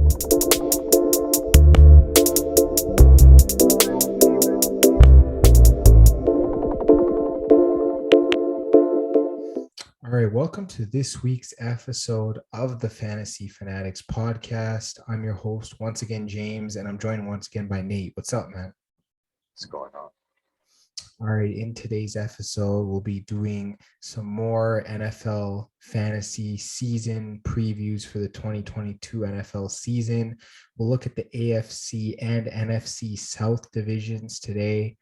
All right, welcome to this week's episode of the Fantasy Fanatics Podcast. I'm your host, once again, James, and I'm joined once again by Nate. What's up, man? What's going on? All right, in today's episode, we'll be doing some more NFL fantasy season previews for the 2022 NFL season. We'll look at the AFC and NFC South divisions today.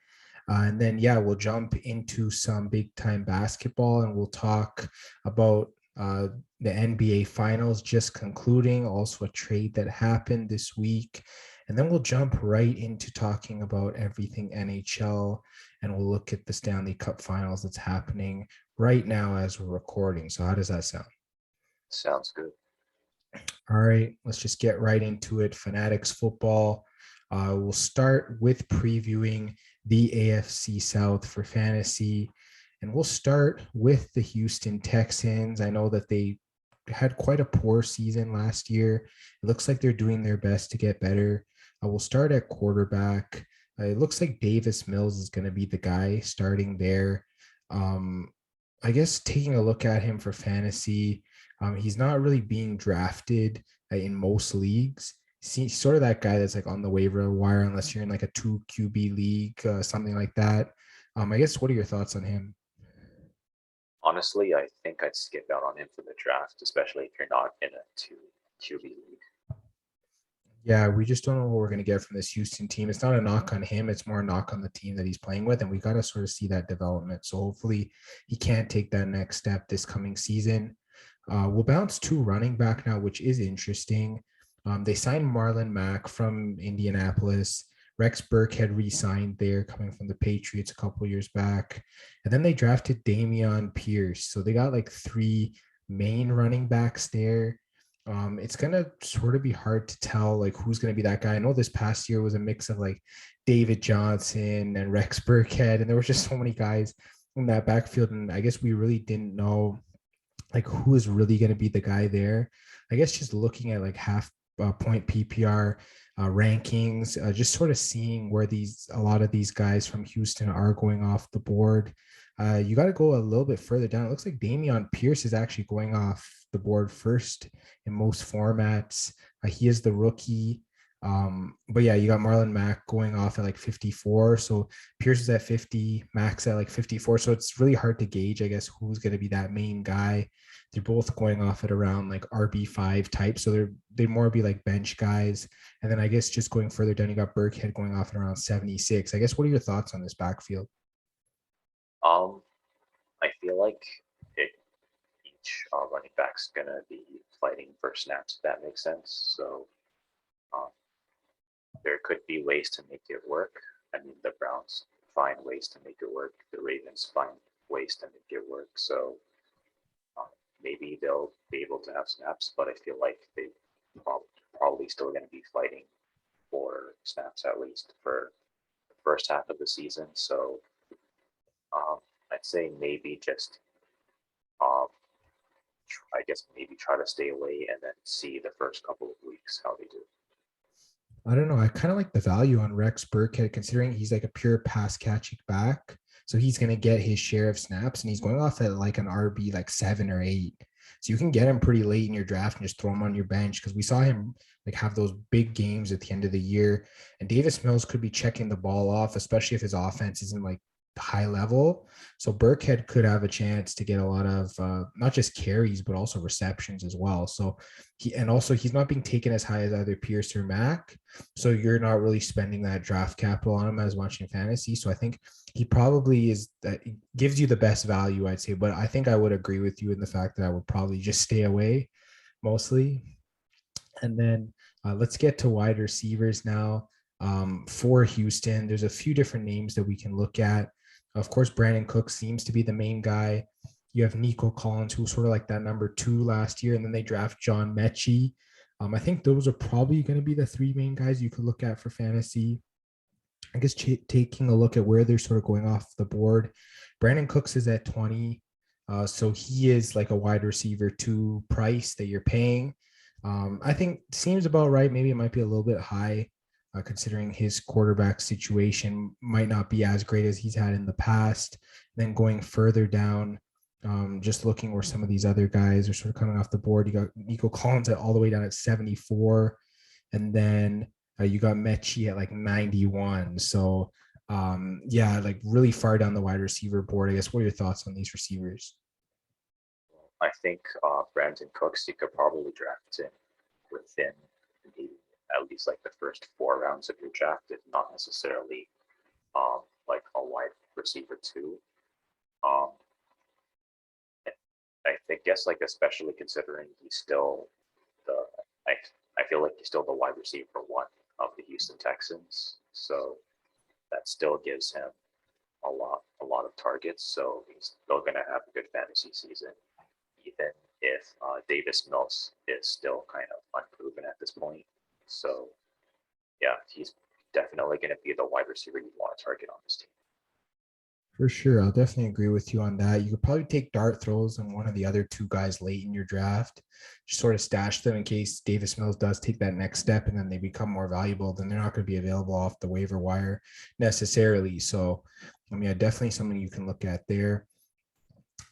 And then, we'll jump into some big-time basketball, and we'll talk about the NBA Finals just concluding, also a trade that happened this week. And then we'll jump right into talking about everything NHL, and we'll look at the Stanley Cup Finals that's happening right now as we're recording. So how does that sound? Sounds good. All right, let's just get right into it. Fanatics football. We'll start with previewing the AFC South for fantasy, and we'll start with the Houston Texans. I know that they had quite a poor season last year. It looks like they're doing their best to get better. We'll start at quarterback. It looks like Davis Mills is going to be the guy starting there. I guess taking a look at him for fantasy, he's not really being drafted in most leagues. He's sort of that guy that's like on the waiver wire unless you're in like a 2 QB league, something like that. I guess, what are your thoughts on him? Honestly, I think I'd skip out on him for the draft, especially if you're not in a 2 QB league. Yeah, we just don't know what we're going to get from this Houston team. It's not a knock on him. It's more a knock on the team that he's playing with, and we got to sort of see that development. So hopefully he can take that next step this coming season. We'll bounce to running back now, which is interesting. They signed Marlon Mack from Indianapolis. Rex Burkhead re-signed there, coming from the Patriots a couple years back. And then they drafted Dameon Pierce. So they got like 3 main running backs there. It's going to sort of be hard to tell like who's going to be that guy. I know this past year was a mix of like David Johnson and Rex Burkhead, and there were just so many guys in that backfield. And I guess we really didn't know like who is really going to be the guy there. I guess just looking at like half point PPR rankings, just sort of seeing where a lot of these guys from Houston are going off the board. You got to go a little bit further down. It looks like Dameon Pierce is actually going off the board first in most formats. He is the rookie. But yeah, you got Marlon Mack going off at like 54. So Pierce is at 50, Mack's at like 54. So it's really hard to gauge, I guess, who's going to be that main guy. They're both going off at around like RB5 type. So they'd more be like bench guys. And then I guess just going further down, you got Burkhead going off at around 76. I guess, what are your thoughts on this backfield? I feel like each running back's going to be fighting for snaps, if that makes sense. So there could be ways to make it work. I mean, the Browns find ways to make it work. The Ravens find ways to make it work. So maybe they'll be able to have snaps, but I feel like they probably still going to be fighting for snaps at least for the first half of the season. So I'd say maybe just I guess maybe try to stay away and then see the first couple of weeks how they do. I don't know. I kind of like the value on Rex Burkhead, considering he's like a pure pass catching back. So he's going to get his share of snaps, and he's going off at like an RB like 7 or 8. So you can get him pretty late in your draft and just throw him on your bench, because we saw him like have those big games at the end of the year. And Davis Mills could be checking the ball off, especially if his offense isn't like high level. So Burkhead could have a chance to get a lot of not just carries, but also receptions as well. So he's not being taken as high as either Pierce or Mack. So you're not really spending that draft capital on him as much in fantasy. So I think he probably is that gives you the best value, I'd say. But I think I would agree with you in the fact that I would probably just stay away mostly. And then let's get to wide receivers now. For Houston, there's a few different names that we can look at. Of course, Brandon Cook seems to be the main guy. You have Nico Collins, who was sort of like that number 2 last year, and then they draft John Mechie. I think those are probably going to be the 3 main guys you could look at for fantasy. I guess taking a look at where they're sort of going off the board, Brandon Cooks is at 20. So he is like a wide receiver 2 price that you're paying. I think seems about right. Maybe it might be a little bit high, considering his quarterback situation might not be as great as he's had in the past. Then going further down, just looking where some of these other guys are sort of coming off the board. You got Nico Collins at all the way down at 74, and then you got Mechie at like 91. So yeah, like really far down the wide receiver board. I guess what are your thoughts on these receivers? I think Brandon Cooks, you could probably draft him within the, at least like the first 4 rounds of your draft, if not necessarily like a wide receiver too. Um, I think guess like especially considering he's still the I I feel like he's still the wide receiver one of the Houston Texans, so that still gives him a lot of targets. So he's still going to have a good fantasy season, even if Davis Mills is still kind of unproven at this point. So yeah, he's definitely going to be the wide receiver you want to target on this team. For sure. I'll definitely agree with you on that. You could probably take dart throws on one of the other two guys late in your draft, just sort of stash them in case Davis Mills does take that next step and then they become more valuable. Then they're not going to be available off the waiver wire necessarily. So, I mean, definitely something you can look at there.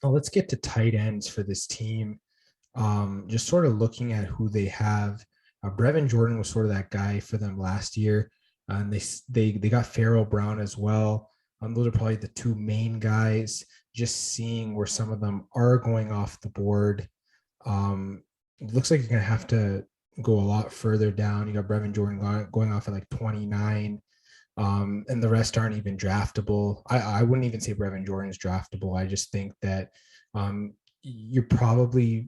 Well, let's get to tight ends for this team. Just sort of looking at who they have. Brevin Jordan was sort of that guy for them last year. And they got Farrell Brown as well. Those are probably the two main guys. Just seeing where some of them are going off the board. It looks like you're going to have to go a lot further down. You got Brevin Jordan going off at like 29. And the rest aren't even draftable. I wouldn't even say Brevin Jordan's draftable. I just think that you're probably,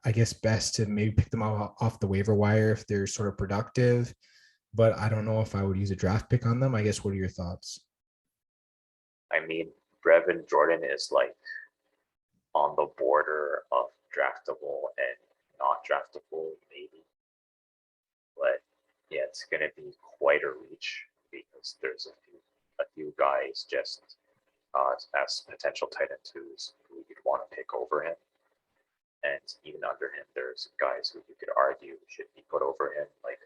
I guess, best to maybe pick them off the waiver wire if they're sort of productive. But I don't know if I would use a draft pick on them. I guess, what are your thoughts? I mean, Brevin Jordan is like on the border of draftable and not draftable, maybe. But yeah, it's going to be quite a reach because there's a few guys just as potential tight end twos who you'd want to pick over him. And even under him, there's guys who you could argue should be put over him, like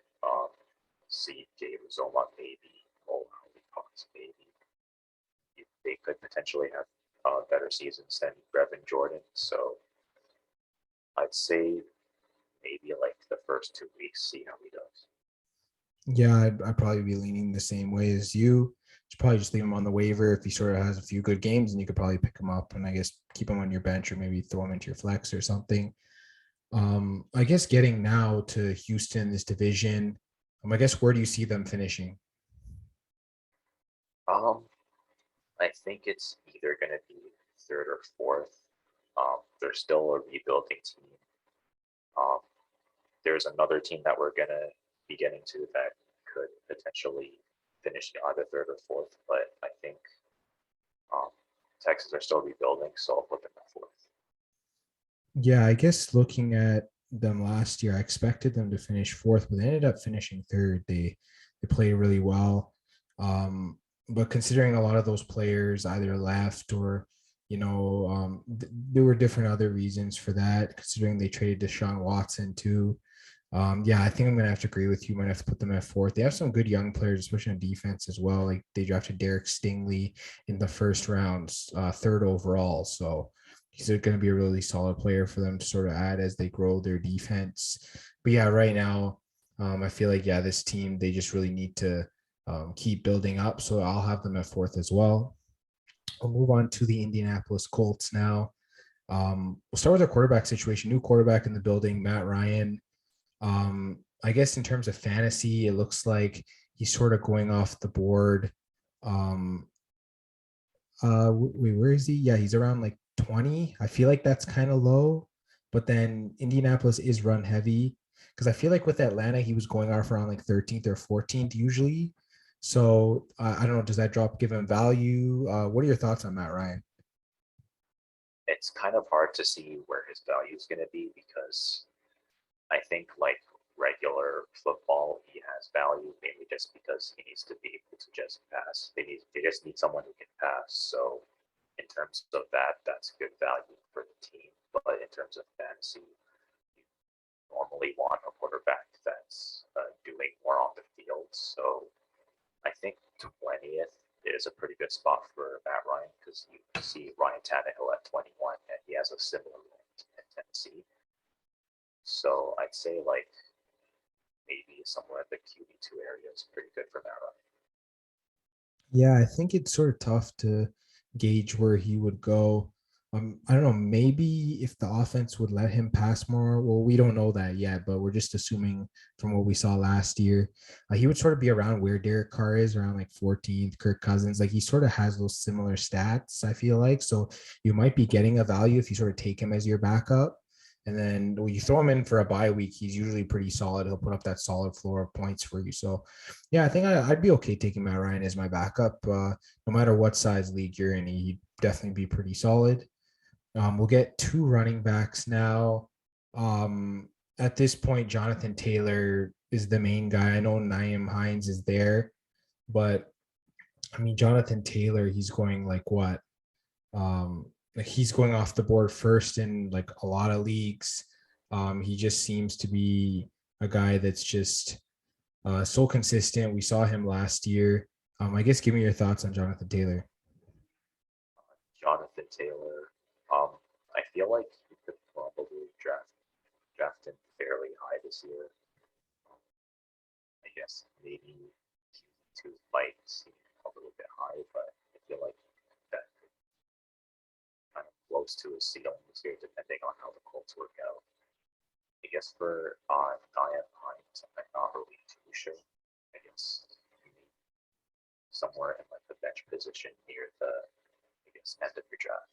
CJ Uzoma, maybe, Olave Potts, maybe. They could potentially have better seasons than Brevin Jordan. So I'd say maybe like the first 2 weeks, see how he does. Yeah, I'd probably be leaning the same way as you. Should probably just leave him on the waiver if he sort of has a few good games, and you could probably pick him up and I guess keep him on your bench or maybe throw him into your flex or something. I guess getting now to Houston, this division, I guess where do you see them finishing? Um, I think it's either going to be third or fourth. They're still a rebuilding team. Um, there's another team that we're going to be getting to that could potentially finish either third or fourth, but I think um, Texans are still rebuilding, so I'll put them at fourth. Yeah, I guess looking at them last year, I expected them to finish fourth, but they ended up finishing third. They played really well. But considering a lot of those players either left or there were different other reasons for that, considering they traded Deshaun Watson too. Yeah, I think I'm gonna have to agree with you. Might have to put them at fourth. They have some good young players, especially on defense as well. Like they drafted Derek Stingley in the first round, third overall. So he's going to be a really solid player for them to sort of add as they grow their defense. But yeah, right now, I feel like this team they just really need to keep building up. So I'll have them at fourth as well. We'll move on to the Indianapolis Colts now. We'll start with their quarterback situation. New quarterback in the building, Matt Ryan. I guess in terms of fantasy, it looks like he's sort of going off the board. Wait, where is he? Yeah, he's around like 20. I feel like that's kind of low, but then Indianapolis is run heavy because I feel like with Atlanta, he was going off around like 13th or 14th usually. So I don't know. Does that drop give him value? What are your thoughts on Matt Ryan? It's kind of hard to see where his value is going to be because I think like regular football, he has value mainly just because he needs to be able to just pass. They just need someone who can pass. So in terms of that, that's good value for the team. But in terms of fantasy, normally want a quarterback that's doing more on the field. So I think 20th is a pretty good spot for Matt Ryan because you see Ryan Tannehill at 21 and he has a similar role in Tennessee. So I'd say like maybe somewhere in the QB2 area is pretty good for Matt Ryan. Yeah, I think it's sort of tough to gauge where he would go. I don't know, maybe if the offense would let him pass more. Well, we don't know that yet, but we're just assuming from what we saw last year. He would sort of be around where Derek Carr is, around like 14th, Kirk Cousins. Like he sort of has those similar stats, I feel like. So you might be getting a value if you sort of take him as your backup. And then when you throw him in for a bye week, he's usually pretty solid. He'll put up that solid floor of points for you. So, yeah, I think I'd be okay taking Matt Ryan as my backup. No matter what size league you're in, he'd definitely be pretty solid. We'll get two running backs now. At this point, Jonathan Taylor is the main guy. I know Nyheim Hines is there, but I mean, Jonathan Taylor, he's going like what? Like he's going off the board first in like a lot of leagues. He just seems to be a guy that's just so consistent. We saw him last year. I guess give me your thoughts on Jonathan Taylor. Jonathan Taylor, I feel like you could probably draft him fairly high this year. I guess maybe Q2 might seem a little bit high, but I feel like that kind of close to his ceiling this year, depending on how the Colts work out. I guess for Nyheim Hines, I'm not really too sure. I guess somewhere in like the bench position near the end of your draft.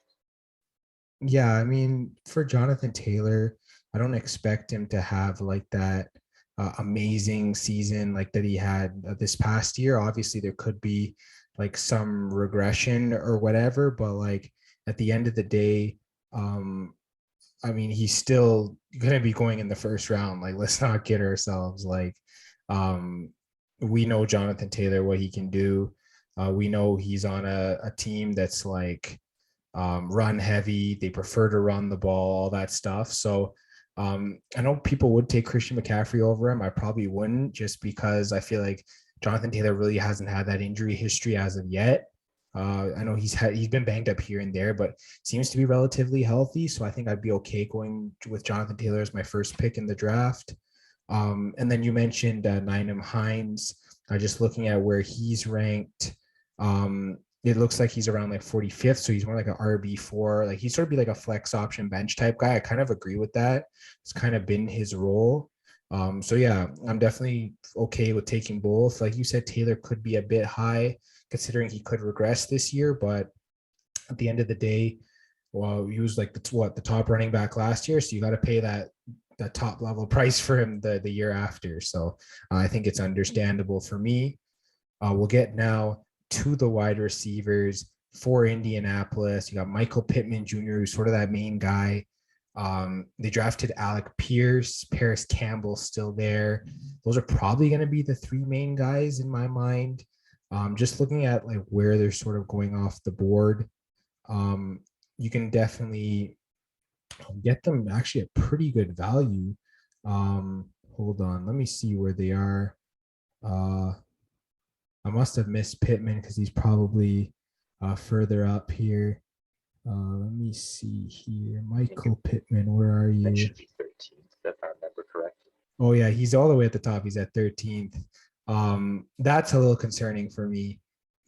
Yeah, I mean, for Jonathan Taylor, I don't expect him to have like that amazing season like that he had this past year. Obviously, there could be like some regression or whatever, but like at the end of the day, I mean, he's still going to be going in the first round. Like, let's not kid ourselves. Like, we know Jonathan Taylor, what he can do. We know he's on a team that's like run heavy. They prefer to run the ball, all that stuff. So I know people would take Christian McCaffrey over him. I probably wouldn't, just because I feel like Jonathan Taylor really hasn't had that injury history as of yet. I know he's been banged up here and there, but seems to be relatively healthy. So I think I'd be okay going with Jonathan Taylor as my first pick in the draft. And then you mentioned Nyheim Hines. Just looking at where he's ranked, it looks like he's around like 45th. So he's more like an RB4. Like he's sort of be like a flex option bench type guy. I kind of agree with that. It's kind of been his role. So yeah, I'm definitely okay with taking both. Like you said, Taylor could be a bit high considering he could regress this year, but at the end of the day, well, he was like the top running back last year. So you got to pay that top level price for him the year after. So I think it's understandable for me. We'll get now to the wide receivers for Indianapolis. You got Michael Pittman Jr., who's sort of that main guy. They drafted Alec Pierce, Paris Campbell still there. Those are probably going to be the three main guys in my mind. Just looking at like where they're sort of going off the board, you can definitely get them actually at pretty good value. Hold on, let me see where they are. I must have missed Pittman because he's probably further up here. Let me see here. Michael Pittman, where are you? That should be 13th, if I remember correctly. Oh, yeah, he's all the way at the top. He's at 13th. That's a little concerning for me.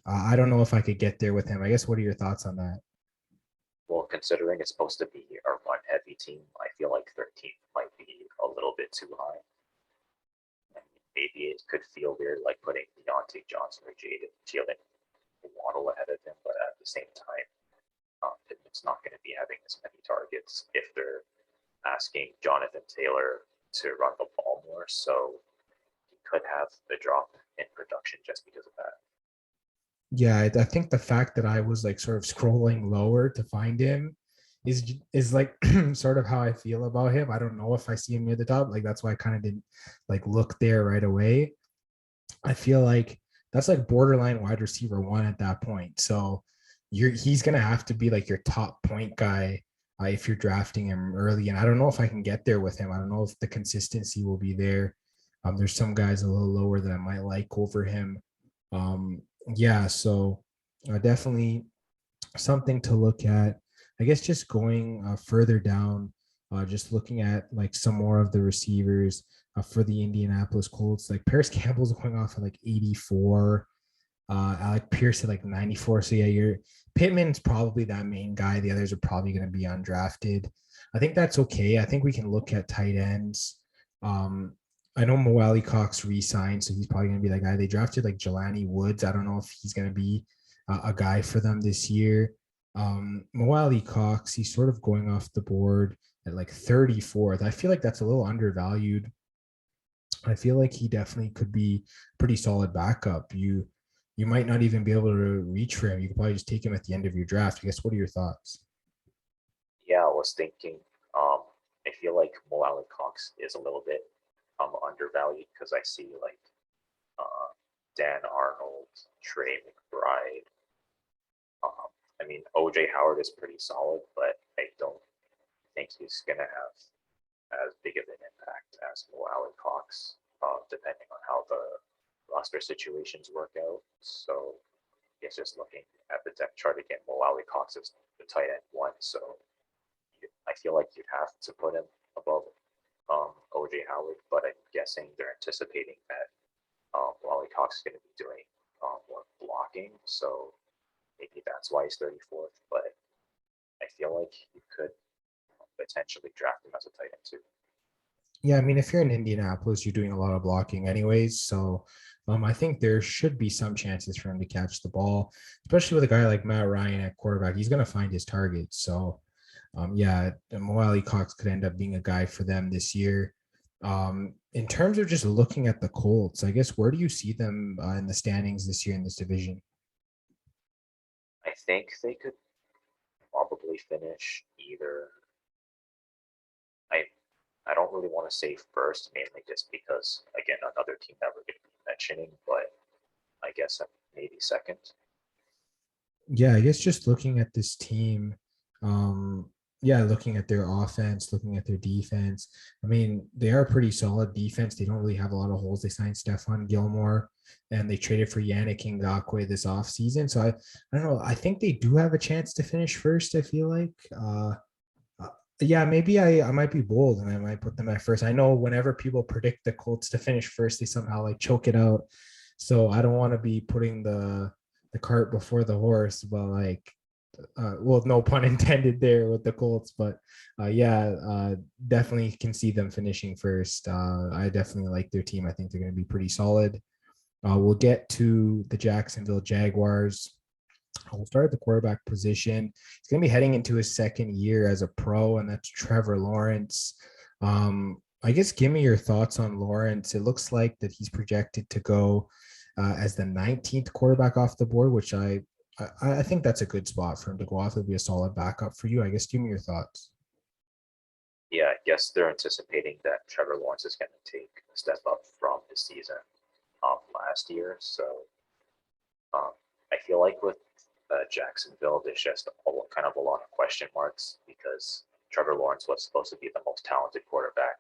I don't know if I could get there with him. I guess, what are your thoughts on that? Well, considering it's supposed to be a run-heavy team, I feel like 13th might be a little bit too high. Maybe it could feel weird, like putting Deontay Johnson or Jalen Waddle ahead of him, but at the same time, Pittman's not going to be having as many targets if they're asking Jonathan Taylor to run the ball more. So he could have a drop in production just because of that. Yeah, I think the fact that I was like sort of scrolling lower to find him is like sort of how I feel about him. I don't know if I see him near the top. Like that's why I kind of didn't like look there right away. I feel like that's like borderline wide receiver 1 at that point. So he's gonna have to be like your top point guy if you're drafting him early. And I don't know if I can get there with him. I don't know if the consistency will be there. There's some guys a little lower that I might like over him. Yeah, so definitely something to look at. I guess just going further down, just looking at like some more of the receivers for the Indianapolis Colts. Like Paris Campbell's going off at like 84. Alec Pierce at like 94. So yeah, your Pittman's probably that main guy. The others are probably going to be undrafted. I think that's okay. I think we can look at tight ends. I know Moali Cox re-signed, so he's probably going to be that guy. They drafted like Jelani Woods. I don't know if he's going to be a guy for them this year. Moali Cox, he's sort of going off the board at like 34th. I feel like that's a little undervalued. I feel like he definitely could be pretty solid backup. You might not even be able to reach for him. You could probably just take him at the end of your draft. I guess, what are your thoughts? Yeah, I was thinking. I feel like Mo Cox is a little bit undervalued because I see like Dan Arnold, Trey McBride. I mean, OJ Howard is pretty solid, but I don't think he's gonna have as big of an impact as Mo Cox, depending on how the roster situations work out. So I guess just looking at the depth chart again, Mo Cox is the tight end one, so I feel like you'd have to put him above OJ Howard, but I'm guessing they're anticipating that Wally Cox is going to be doing more blocking, so maybe that's why he's 34th. But I feel like you could potentially draft him as a tight end too. Yeah, I mean, if you're in Indianapolis, you're doing a lot of blocking anyways. So I think there should be some chances for him to catch the ball, especially with a guy like Matt Ryan at quarterback. He's going to find his targets. So yeah, Moali Cox could end up being a guy for them this year. In terms of just looking at the Colts, I guess, where do you see them in the standings this year in this division? I think they could probably finish either. I don't really want to say first, mainly just because, again, another team that we're going to be mentioning, but I guess maybe second. Yeah, I guess just looking at this team, yeah, looking at their offense, looking at their defense. I mean, they are a pretty solid defense. They don't really have a lot of holes. They signed Stephon Gilmore and they traded for Yannick Ngakoue this offseason. So I don't know. I think they do have a chance to finish first, I feel like. Yeah, maybe I might be bold and I might put them at first. I know whenever people predict the Colts to finish first, they somehow like choke it out. So I don't want to be putting the cart before the horse, but like, well, no pun intended there with the Colts, but yeah, definitely can see them finishing first. I definitely like their team. I think they're going to be pretty solid. We'll get to the Jacksonville Jaguars. We'll start at the quarterback position. He's going to be heading into his second year as a pro, and that's Trevor Lawrence. I guess give me your thoughts on Lawrence. It looks like that he's projected to go as the 19th quarterback off the board, which I think that's a good spot for him to go off. It'll be a solid backup for you. I guess give me your thoughts. Yeah, I guess they're anticipating that Trevor Lawrence is going to take a step up from the season last year. So I feel like with Jacksonville, there's just kind of a lot of question marks because Trevor Lawrence was supposed to be the most talented quarterback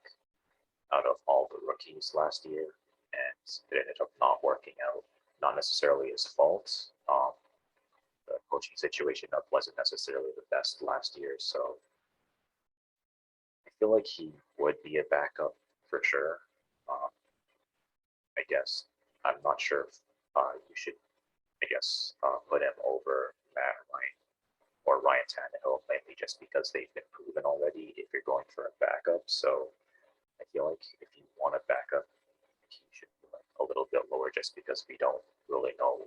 out of all the rookies last year, and it ended up not working out. Not necessarily his fault. The coaching situation wasn't necessarily the best last year, so I feel like he would be a backup for sure. I guess I'm not sure if you should, put him over Matt Ryan or Ryan Tannehill, mainly just because they've been proven already if you're going for a backup. So I feel like if you want a backup, he should be like a little bit lower just because we don't really know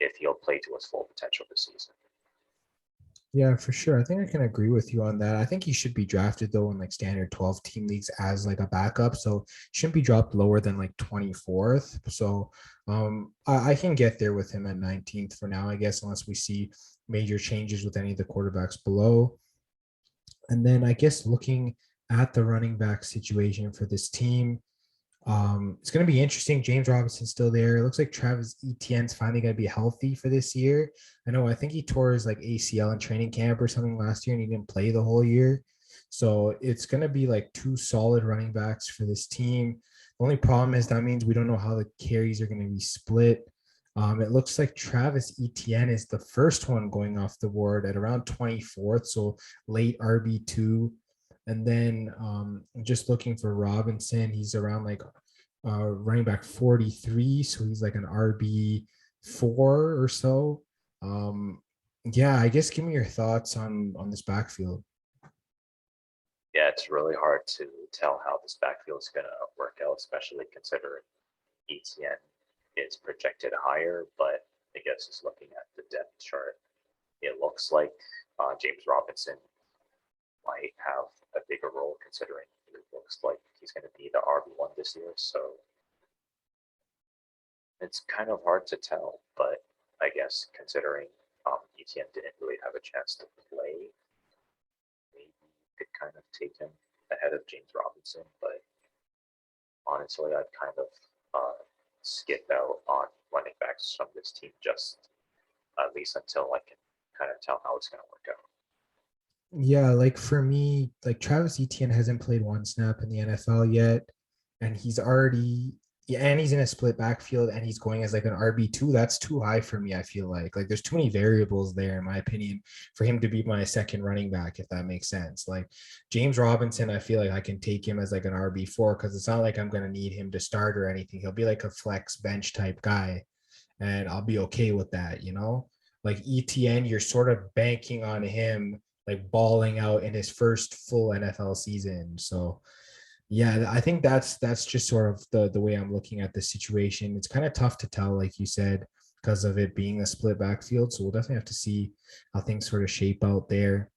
if he'll play to his full potential this season. Yeah, for sure. I think I can agree with you on that. I think he should be drafted though in like standard 12 team leagues as like a backup. So shouldn't be dropped lower than like 24th. So I can get there with him at 19th for now, I guess, unless we see major changes with any of the quarterbacks below. And then I guess looking at the running back situation for this team, It's going to be interesting. James Robinson's still there. It looks like Travis Etienne's finally going to be healthy for this year. I think he tore his like ACL in training camp or something last year and he didn't play the whole year. So it's going to be like two solid running backs for this team. The only problem is that means we don't know how the carries are going to be split. It looks like Travis Etienne is the first one going off the board at around 24th, so late RB2. And then just looking for Robinson, he's around like running back 43, so he's like an RB4 or so. Yeah, I guess give me your thoughts on this backfield. Yeah, it's really hard to tell how this backfield is going to work out, especially considering ETN is projected higher, but I guess just looking at the depth chart, it looks like James Robinson might have a bigger role considering it looks like he's going to be the RB1 this year. So it's kind of hard to tell, but I guess considering ETN didn't really have a chance to play, maybe you could kind of take him ahead of James Robinson, but honestly, I'd kind of skip out on running backs from this team just at least until I can kind of tell how it's going to work out. Yeah, like for me, like Travis Etienne hasn't played one snap in the NFL yet, and he's already and he's in a split backfield and he's going as like an RB2. That's too high for me, I feel like there's too many variables there, in my opinion, for him to be my second running back, if that makes sense. Like James Robinson, I feel like I can take him as like an RB4 because it's not like I'm going to need him to start or anything. He'll be like a flex bench type guy, and I'll be okay with that. Like ETN, you're sort of banking on him like balling out in his first full NFL season. So yeah, I think that's just sort of the way I'm looking at the situation. It's kind of tough to tell, like you said, because of it being a split backfield. So we'll definitely have to see how things sort of shape out there.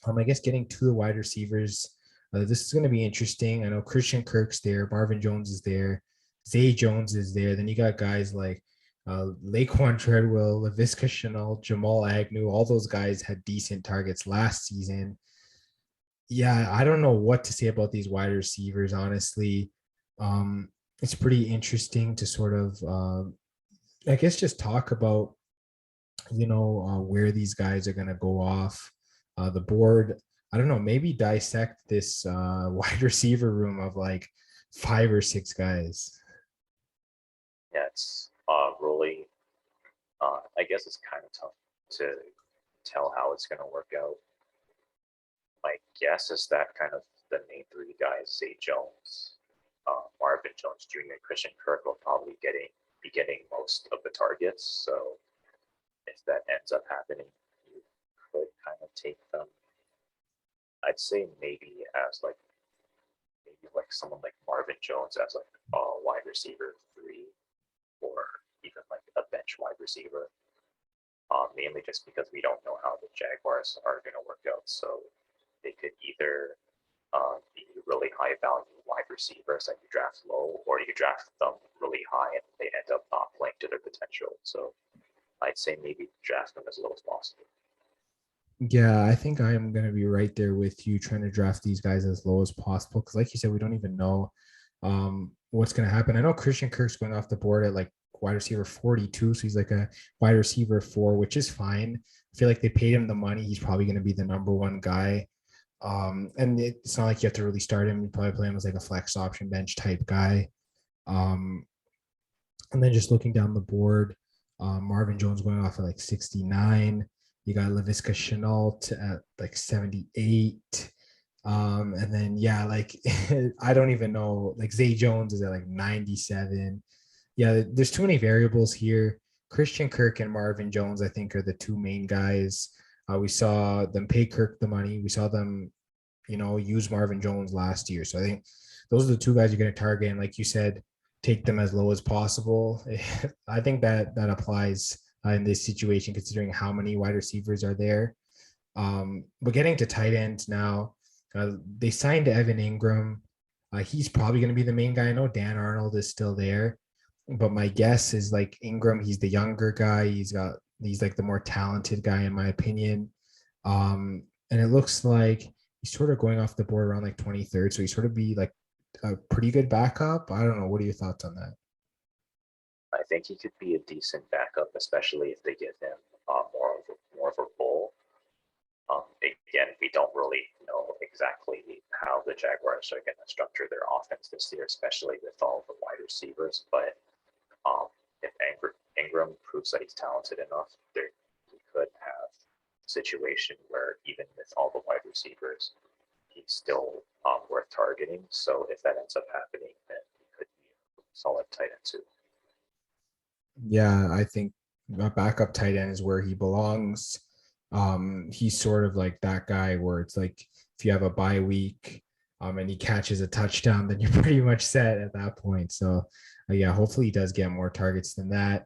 I guess getting to the wide receivers, this is going to be interesting. I know Christian Kirk's there, Marvin Jones is there, Zay Jones is there. Then you got guys like Laquan Treadwell, Laviska Shenault, Jamal Agnew. All those guys had decent targets last season. Yeah, I don't know what to say about these wide receivers, honestly. It's pretty interesting to sort of, I guess, just talk about, where these guys are going to go off the board. I don't know, maybe dissect this wide receiver room of like 5 or 6 guys. Yeah, it's really, I guess it's kind of tough to tell how it's going to work out. My guess is that kind of the main three guys, Zay Jones, Marvin Jones Jr., and Christian Kirk will probably be getting most of the targets. So if that ends up happening, you could kind of take them. I'd say maybe someone like Marvin Jones as like a wide receiver 3, or even like a bench wide receiver. Mainly just because we don't know how the Jaguars are going to work out. So they could either be really high value wide receivers that you draft low, or you draft them really high and they end up not playing to their potential. So I'd say maybe draft them as low as possible. Yeah, I think I am going to be right there with you, trying to draft these guys as low as possible. Because like you said, we don't even know what's going to happen. I know Christian Kirk's going off the board at like wide receiver 42. So he's like a wide receiver 4, which is fine. I feel like they paid him the money. He's probably going to be the number 1 guy. And it's not like you have to really start him. You probably play him as like a flex option bench type guy. And then just looking down the board, Marvin Jones going off at like 69. You got Laviska Shenault at like 78. And then, yeah, like, I don't even know, like Zay Jones is at like 97. Yeah, there's too many variables here. Christian Kirk and Marvin Jones, I think, are the 2 main guys. We saw them pay Kirk the money. We saw them, use Marvin Jones last year. So I think those are the 2 guys you're going to target. And like you said, take them as low as possible. I think that applies in this situation, considering how many wide receivers are there. But getting to tight ends now, they signed Evan Ingram. He's probably going to be the main guy. I know Dan Arnold is still there, but my guess is like Ingram, he's the younger guy. He's like the more talented guy, in my opinion. And it looks like he's sort of going off the board around like 23rd. So he's sort of be like a pretty good backup? I don't know. What are your thoughts on that? I think he could be a decent backup, especially if they give him more of a role. Again, we don't really know exactly how the Jaguars are going to structure their offense this year, especially with all the wide receivers. But if Ingram proves that he's talented enough, he could have a situation where even with all the wide receivers, he's still worth targeting. So if that ends up happening, then he could be a solid tight end too. Yeah, I think a backup tight end is where he belongs. He's sort of like that guy where it's like if you have a bye week and he catches a touchdown, then you're pretty much set at that point. So yeah, hopefully he does get more targets than that.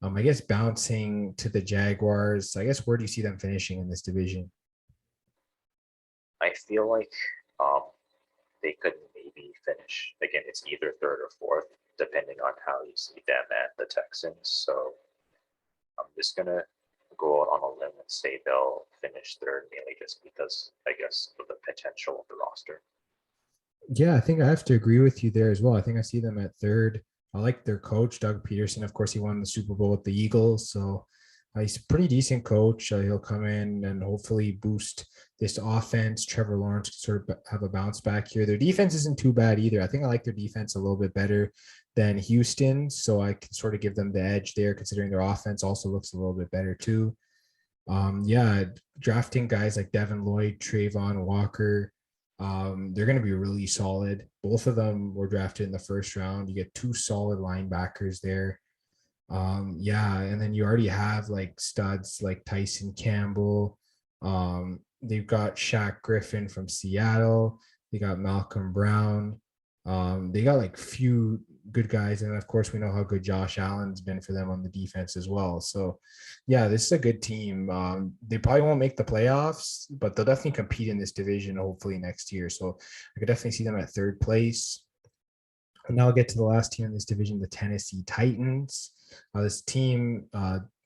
I guess bouncing to the Jaguars, I guess where do you see them finishing in this division? I feel like um, they could maybe finish again. It's either third or fourth, depending on how you see them and the Texans. So I'm just gonna go out on a limb and say they'll finish third, mainly just because I guess of the potential of the roster. Yeah, I think I have to agree with you there as well. I think I see them at third. I like their coach, Doug Peterson. Of course, he won the Super Bowl with the Eagles. So he's a pretty decent coach. He'll come in and hopefully boost this offense. Trevor Lawrence can sort of have a bounce back here. Their defense isn't too bad either. I think I like their defense a little bit better than Houston. So I can sort of give them the edge there, considering their offense also looks a little bit better too. Yeah, drafting guys like Devin Lloyd, Trayvon Walker, they're going to be really solid. Both of them were drafted in the first round. You get two solid linebackers there. Yeah, and then you already have like studs like Tyson Campbell. They've got Shaq Griffin from Seattle. They got Malcolm Brown. They got like few good guys, and of course we know how good Josh Allen's been for them on the defense as well. So, yeah, this is a good team. They probably won't make the playoffs, but they'll definitely compete in this division hopefully next year. So I could definitely see them at third place. And now I'll get to the last team in this division, the Tennessee Titans. This team,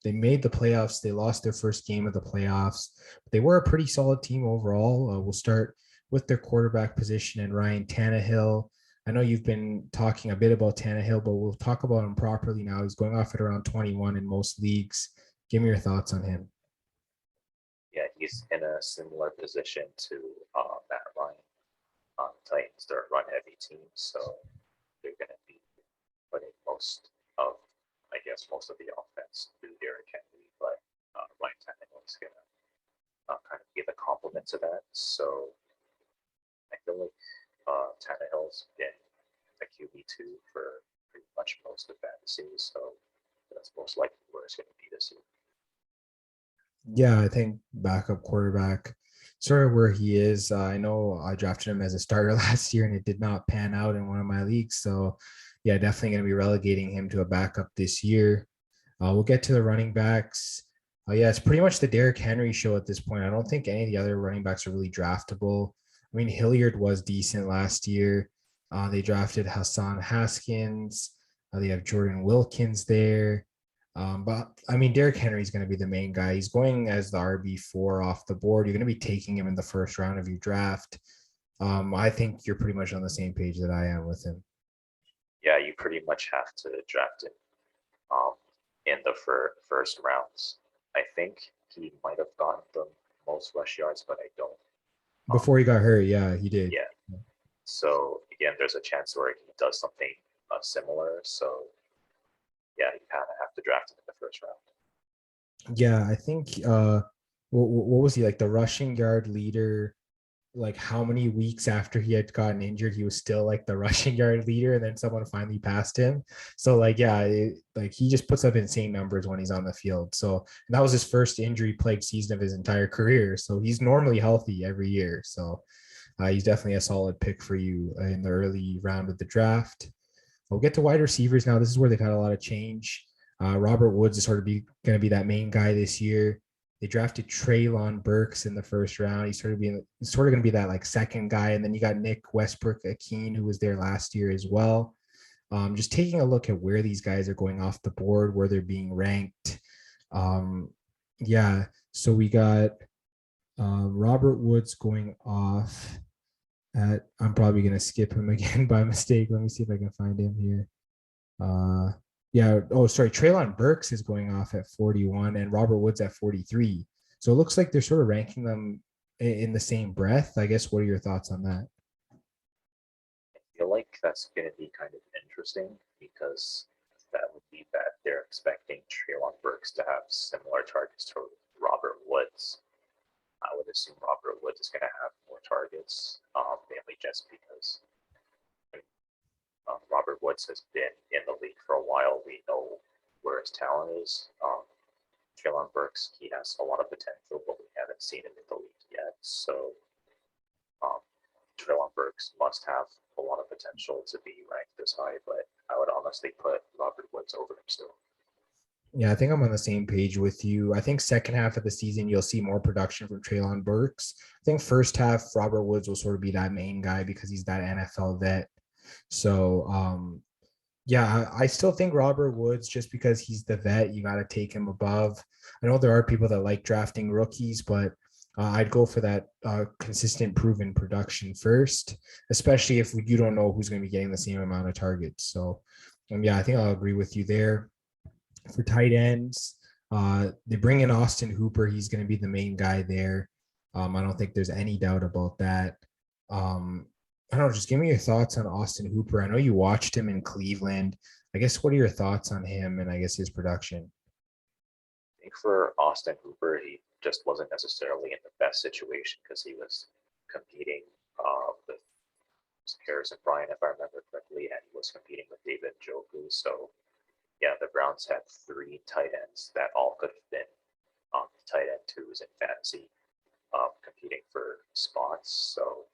they made the playoffs. They lost their first game of the playoffs. But they were a pretty solid team overall. We'll start with their quarterback position and Ryan Tannehill. I know you've been talking a bit about Tannehill, but we'll talk about him properly now. He's going off at around 21 in most leagues. Give me your thoughts on him. Yeah, he's in a similar position to Matt Ryan. Titans, they're a run-heavy team, so they're going to be putting most of the offense through Derrick Henry, but Ryan Tannehill is going to kind of give a complement to that. So I feel like Tannehill's been a QB2 for pretty much most of fantasy, so that's most likely where it's going to be this year. Yeah, I think backup quarterback, sort of where he is. I know I drafted him as a starter last year and it did not pan out in one of my leagues. So, yeah, definitely going to be relegating him to a backup this year. We'll get to the running backs. Yeah, it's pretty much the Derrick Henry show at this point. I don't think any of the other running backs are really draftable. I mean, Hilliard was decent last year. They drafted Hassan Haskins. They have Jordan Wilkins there. But I mean, Derrick Henry is going to be the main guy. He's going as the RB4 off the board. You're going to be taking him in the first round of your draft. I think you're pretty much on the same page that I am with him. Yeah, you pretty much have to draft him in the first rounds. I think he might have gotten the most rush yards, but I don't. Before he got hurt, yeah, he did. Yeah. So again, there's a chance where he does something similar. So yeah, you kind of have to draft him in the first round. Yeah, I think what was he like, the rushing yard leader? Like how many weeks after he had gotten injured, he was still like the rushing yard leader, and then someone finally passed him. So like, yeah, like he just puts up insane numbers when he's on the field. So that was his first injury plagued season of his entire career. So he's normally healthy every year. So he's definitely a solid pick for you in the early round of the draft. We'll get to wide receivers now. This is where they've had a lot of change. Robert Woods is sort of going to be that main guy this year. They drafted Treylon Burks in the first round. He's sort of going to be that like second guy. And then you got Nick Westbrook-Ikhine, who was there last year as well. Just taking a look at where these guys are going off the board, where they're being ranked. Yeah, so we got Robert Woods going off I'm probably gonna skip him again by mistake. Let me see if I can find him here. Uh, yeah. Oh, sorry. Treylon Burks is going off at 41, and Robert Woods at 43. So it looks like they're sort of ranking them in the same breath. I guess. What are your thoughts on that? I feel like that's going to be kind of interesting because that would be that they're expecting Treylon Burks to have similar targets to Robert Woods. I would assume Robert Woods is going to have more targets, mainly just because Robert Woods has been in the league for a while. We know where his talent is. Treylon Burks, he has a lot of potential, but we haven't seen him in the league yet. So um, Treylon Burks must have a lot of potential to be ranked this high, but I would honestly put Robert Woods over him still. Yeah, I think I'm on the same page with you. I think second half of the season, you'll see more production from Treylon Burks. I think first half, Robert Woods will sort of be that main guy because he's that NFL vet. So, yeah, I still think Robert Woods, just because he's the vet, you got to take him above. I know there are people that like drafting rookies, but I'd go for that consistent, proven production first, especially if you don't know who's going to be getting the same amount of targets. So, yeah, I think I'll agree with you there. For tight ends, they bring in Austin Hooper. He's going to be the main guy there. I don't think there's any doubt about that. I don't know. Just give me your thoughts on Austin Hooper. I know you watched him in Cleveland. I guess what are your thoughts on him and I guess his production? I think for Austin Hooper, he just wasn't necessarily in the best situation because he was competing with Harrison Bryant, if I remember correctly, and he was competing with David Njoku. So yeah, the Browns had three tight ends that all could have been tight end twos in fantasy, competing for spots. So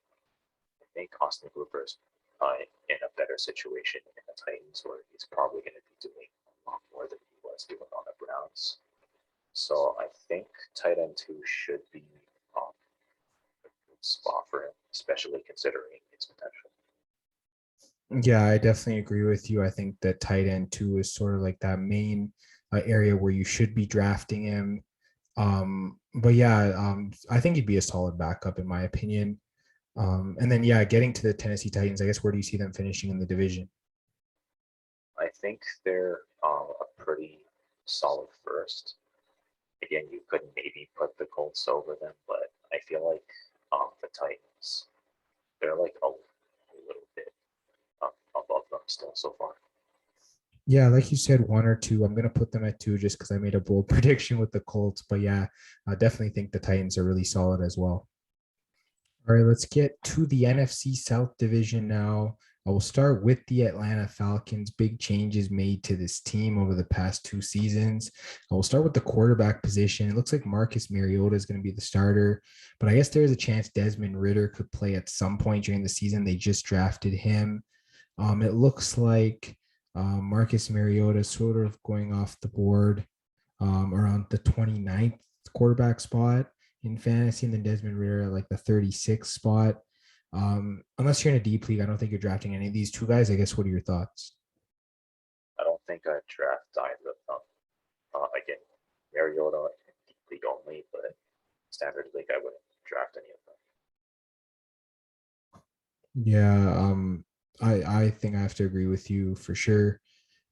I think Austin Hooper's in a better situation in the Titans, where he's probably going to be doing a lot more than he was doing on the Browns. So I think tight end two should be a good spot for him, especially considering his potential. Yeah, I definitely agree with you. I think that tight end two is sort of like that main area where you should be drafting him. But yeah, I think he'd be a solid backup in my opinion. And then yeah, getting to the Tennessee Titans, I guess where do you see them finishing in the division? I think they're a pretty solid first. Again, you could maybe put the Colts over them, but I feel like the Titans, they're like a little bit above them still so far. Yeah, like you said, one or two. I'm gonna put them at two just because I made a bold prediction with the Colts. But yeah, I definitely think the Titans are really solid as well. All right, let's get to the NFC South division now. I will start with the Atlanta Falcons. Big changes made to this team over the past two seasons. I will start with the quarterback position. It looks like Marcus Mariota is going to be the starter, but I guess there's a chance Desmond Ridder could play at some point during the season. They just drafted him. It looks like Marcus Mariota sort of going off the board around the 29th quarterback spot in fantasy, and then Desmond Ridder at like the 36th spot. Unless you're in a deep league, I don't think you're drafting any of these two guys. I guess what are your thoughts? I don't think I'd draft either of them. Again, Mariota in deep league only, but standard league, I wouldn't draft any of them. Yeah, I think I have to agree with you for sure.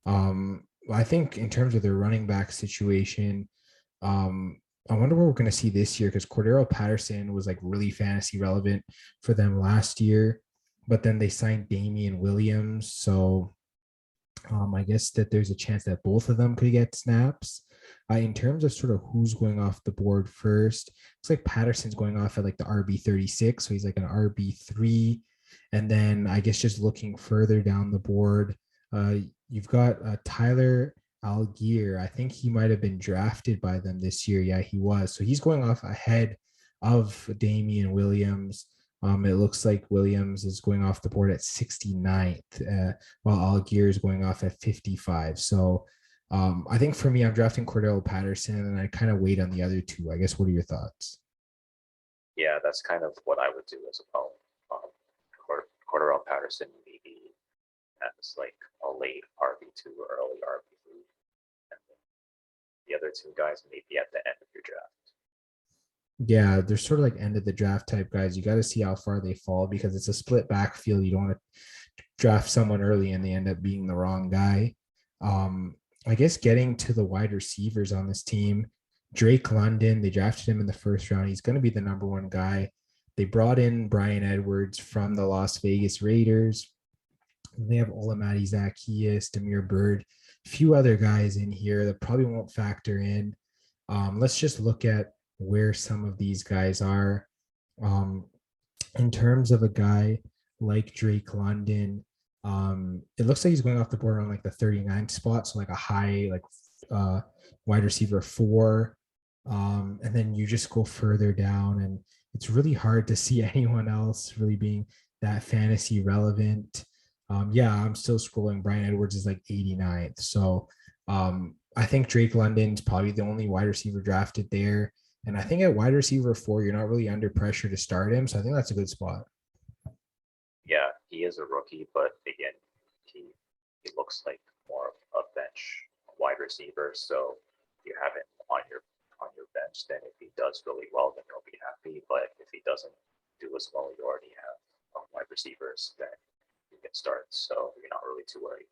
I think in terms of their running back situation, I wonder what we're going to see this year because Cordero Patterson was like really fantasy relevant for them last year, but then they signed Damian Williams. So I guess that there's a chance that both of them could get snaps. In terms of sort of who's going off the board first, it's like Patterson's going off at like the RB 36, so he's like an RB 3, and then I guess just looking further down the board, uh, you've got Tyler Algier. I think he might have been drafted by them this year. Yeah, he was. So he's going off ahead of Damian Williams. It looks like Williams is going off the board at 69th. While Algier is going off at 55. So I think for me, I'm drafting Cordell Patterson and I kind of wait on the other two. I guess what are your thoughts? Yeah, that's kind of what I would do as well. Cordero Patterson maybe as like a late RB2 or early RB3. And the other two guys maybe at the end of your draft. Yeah, they're sort of like end of the draft type guys. You got to see how far they fall because it's a split backfield. You don't want to draft someone early and they end up being the wrong guy. Um, I guess getting to the wide receivers on this team, Drake London, they drafted him in the first round. He's going to be the number one guy. They brought in Brian Edwards from the Las Vegas Raiders. They have Olamide Zacchaeus, Demir Bird, a few other guys in here that probably won't factor in. Let's just look at where some of these guys are. Um, in terms of a guy like Drake London, it looks like he's going off the board on like the 39th spot, so like a high like uh, wide receiver four. And then you just go further down, and it's really hard to see anyone else really being that fantasy relevant. Yeah, I'm still scrolling. Brian Edwards is like 89th. So I think Drake London's probably the only wide receiver drafted there. And I think at wide receiver four, you're not really under pressure to start him. So I think that's a good spot. Yeah, he is a rookie, but again, he looks like more of a bench wide receiver. So you have him on your bench. Then if he does really well, then you'll be happy. But if he doesn't do as well, you already have wide receivers that you can start. So you're not really too worried.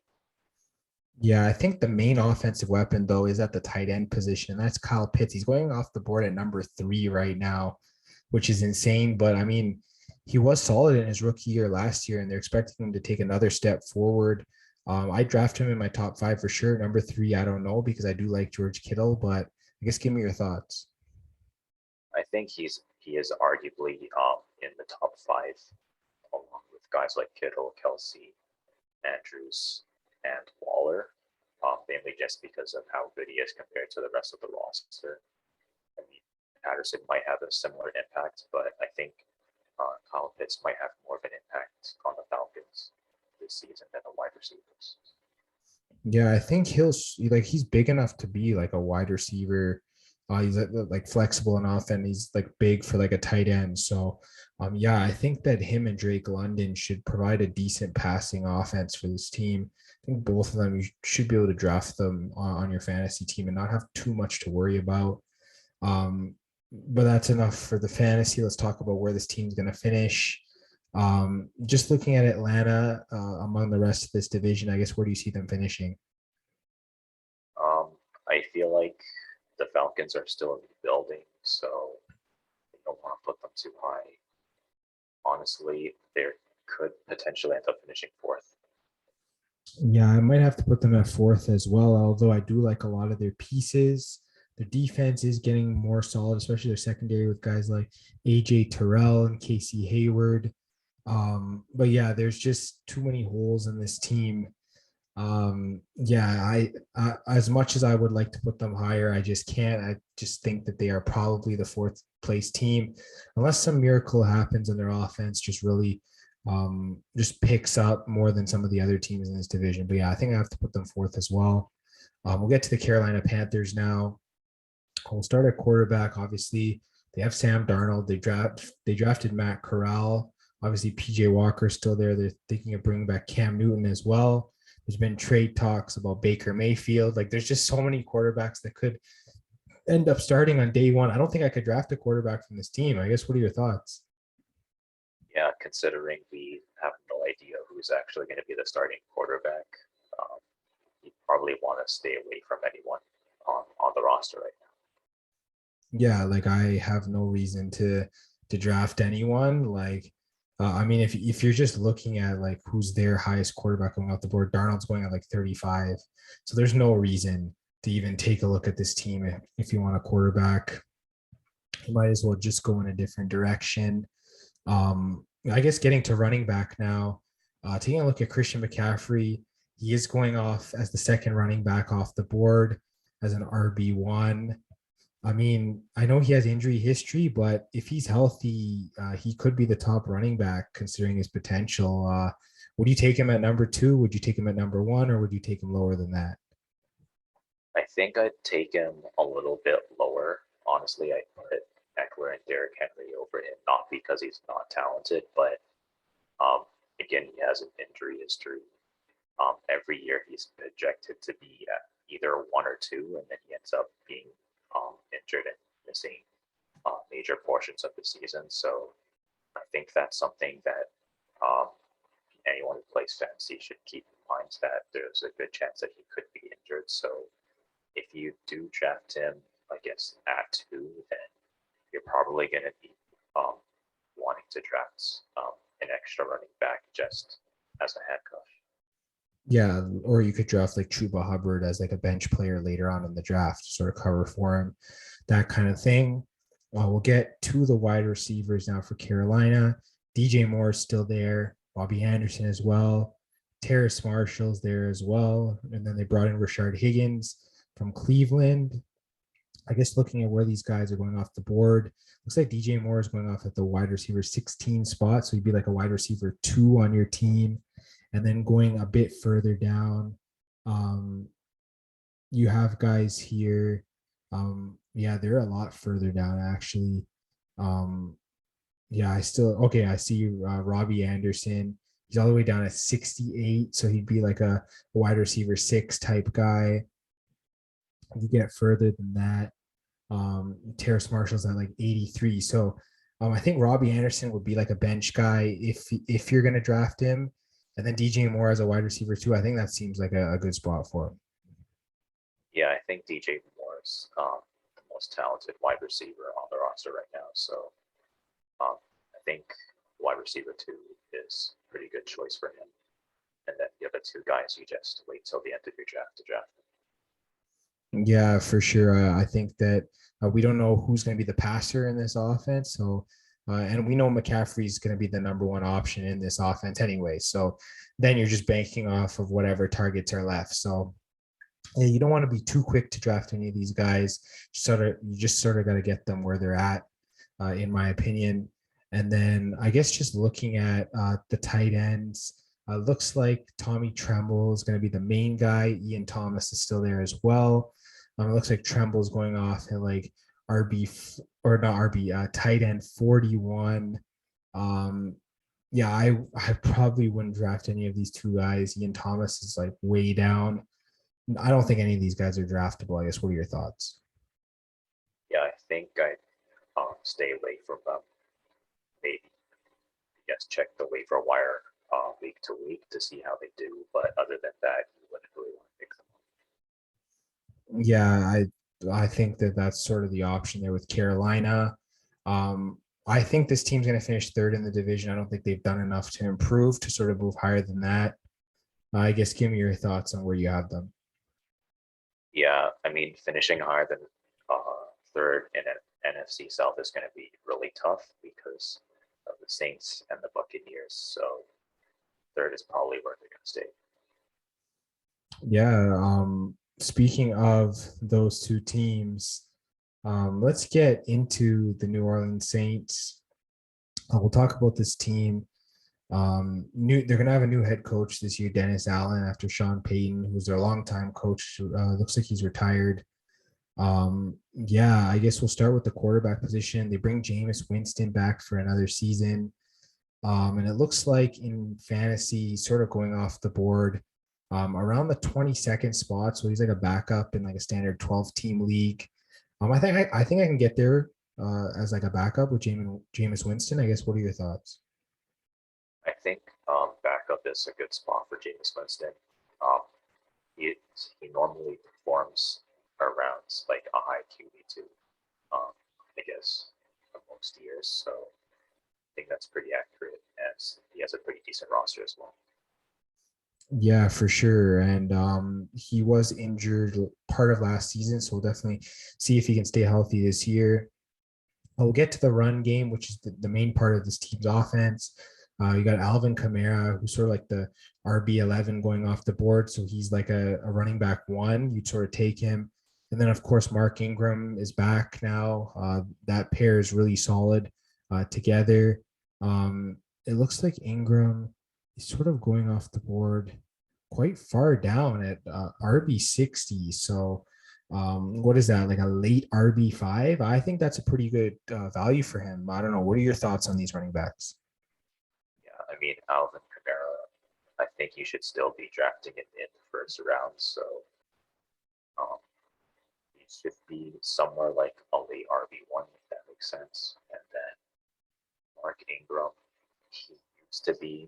Yeah, I think the main offensive weapon, though, is at the tight end position. And that's Kyle Pitts. He's going off the board at number 3 right now, which is insane. But I mean, he was solid in his rookie year last year, and they're expecting him to take another step forward. I draft him in my top 5 for sure. Number 3, I don't know because I do like George Kittle, but I guess give me your thoughts. I think he is arguably in the top 5, along with guys like Kittle, Kelsey, Andrews, and Waller, mainly just because of how good he is compared to the rest of the roster. I mean, Patterson might have a similar impact, but I think Kyle Pitts might have more of an impact on the Falcons this season than the wide receivers. Yeah, I think he's big enough to be like a wide receiver. He's like flexible enough, and he's like big for like a tight end. So, yeah, I think that him and Drake London should provide a decent passing offense for this team. I think both of them you should be able to draft them on your fantasy team and not have too much to worry about. But that's enough for the fantasy. Let's talk about where this team's going to finish. Just looking at Atlanta among the rest of this division, I guess where do you see them finishing? I feel like the Falcons are still rebuilding, so I don't want to put them too high. Honestly, they could potentially end up finishing 4th. Yeah, I might have to put them at 4th as well, although I do like a lot of their pieces. Their defense is getting more solid, especially their secondary with guys like AJ Terrell and Casey Hayward. But yeah, there's just too many holes in this team. Yeah, I as much as I would like to put them higher, I just can't. I just think that they are probably the 4th place team, unless some miracle happens and their offense just really just picks up more than some of the other teams in this division. But yeah, I think I have to put them 4th as well. We'll get to the Carolina Panthers now. We'll start at quarterback. Obviously, they have Sam Darnold. They drafted Matt Corral. Obviously, PJ Walker is still there. They're thinking of bringing back Cam Newton as well. There's been trade talks about Baker Mayfield. Like, there's just so many quarterbacks that could end up starting on day one. I don't think I could draft a quarterback from this team. I guess, what are your thoughts? Yeah, considering we have no idea who's actually going to be the starting quarterback, you probably want to stay away from anyone on the roster right now. Yeah, like I have no reason to draft anyone. Like, I mean, if you're just looking at like who's their highest quarterback going off the board, Darnold's going at like 35. So there's no reason to even take a look at this team if you want a quarterback. You might as well just go in a different direction. I guess getting to running back now, taking a look at Christian McCaffrey, he is going off as the second running back off the board as an RB1. I mean, I know he has injury history, but if he's healthy, he could be the top running back considering his potential. Would you take him at number 2? Would you take him at number 1, or would you take him lower than that? I think I'd take him a little bit lower. Honestly, I put Eckler and Derrick Henry over him, not because he's not talented, but again, he has an injury history. Every year he's projected to be at either 1 or 2, and then he ends up being injured and missing major portions of the season. So I think that's something that anyone who plays fantasy should keep in mind, that there's a good chance that he could be injured. So if you do draft him, I guess at 2, then you're probably going to be wanting to draft an extra running back just as a handcuff. Yeah, or you could draft like Chuba Hubbard as like a bench player later on in the draft to sort of cover for him, that kind of thing. We'll get to the wide receivers now for Carolina. DJ Moore is still there. Bobby Anderson as well. Terrace Marshall's there as well. And then they brought in Rashard Higgins from Cleveland. I guess looking at where these guys are going off the board, looks like DJ Moore is going off at the wide receiver 16 spot. So he'd be like a wide receiver 2 on your team. And then going a bit further down, you have guys here. They're a lot further down, actually. I see Robbie Anderson. He's all the way down at 68. So he'd be like a wide receiver 6 type guy. You get further than that. Terrace Marshall's at like 83. So I think Robbie Anderson would be like a bench guy if you're going to draft him. And then DJ Moore as a wide receiver 2, I think that seems like a good spot for him. Yeah, I think DJ Moore is the most talented wide receiver on the roster right now. So I think wide receiver 2 is a pretty good choice for him. And then the other 2 guys, you just wait till the end of your draft to draft them. Yeah, for sure. I think that we don't know who's going to be the passer in this offense. So, and we know McCaffrey is going to be the number 1 option in this offense anyway. So then you're just banking off of whatever targets are left. So yeah, you don't want to be too quick to draft any of these guys. You just sort of got to get them where they're at, in my opinion. And then I guess just looking at the tight ends, looks like Tommy Tremble is going to be the main guy. Ian Thomas is still there as well. It looks like Tremble's going off at like tight end 41. I probably wouldn't draft any of these 2 guys. Ian Thomas is like way down. I don't think any of these guys are draftable. I guess, what are your thoughts? Yeah, I think I'd stay away from them. Maybe, check the waiver wire week to week to see how they do. But other than that, you wouldn't really want to pick them up. Yeah, I think that's sort of the option there with Carolina. I think this team's going to finish 3rd in the division. I don't think they've done enough to improve to sort of move higher than that. I guess give me your thoughts on where you have them. Yeah, I mean, finishing higher than 3rd in an NFC South is going to be really tough because of the Saints and the Buccaneers. So 3rd is probably where they're going to stay. Yeah. Speaking of those 2 teams, let's get into the New Orleans Saints. We'll talk about this team. They're going to have a new head coach this year, Dennis Allen, after Sean Payton, who was their longtime coach. Looks like he's retired. I guess we'll start with the quarterback position. They bring Jameis Winston back for another season. And it looks like in fantasy, he's sort of going off the board around the 22nd spot. So he's like a backup in like a standard 12-team league. I think I can get there as like a backup with Jameis Winston. I guess, what are your thoughts? I think backup is a good spot for Jameis Winston. He normally performs around like a high QB2, I guess, for most years. So I think that's pretty accurate, as he has a pretty decent roster as well. Yeah, for sure. And he was injured part of last season, so we'll definitely see if he can stay healthy this year. We'll get to the run game, which is the main part of this team's offense. You got Alvin Kamara, who's sort of like the RB11 going off the board. So he's like a running back 1. You'd sort of take him. And then, of course, Mark Ingram is back now. That pair is really solid together. It looks like Ingram is sort of going off the board quite far down at RB60. So what is that, like a late RB5? I think that's a pretty good value for him. I don't know. What are your thoughts on these running backs? I mean, Alvin Kamara, I think you should still be drafting it in the first round. So he should be somewhere like a late RB1, if that makes sense. And then Mark Ingram, he used to be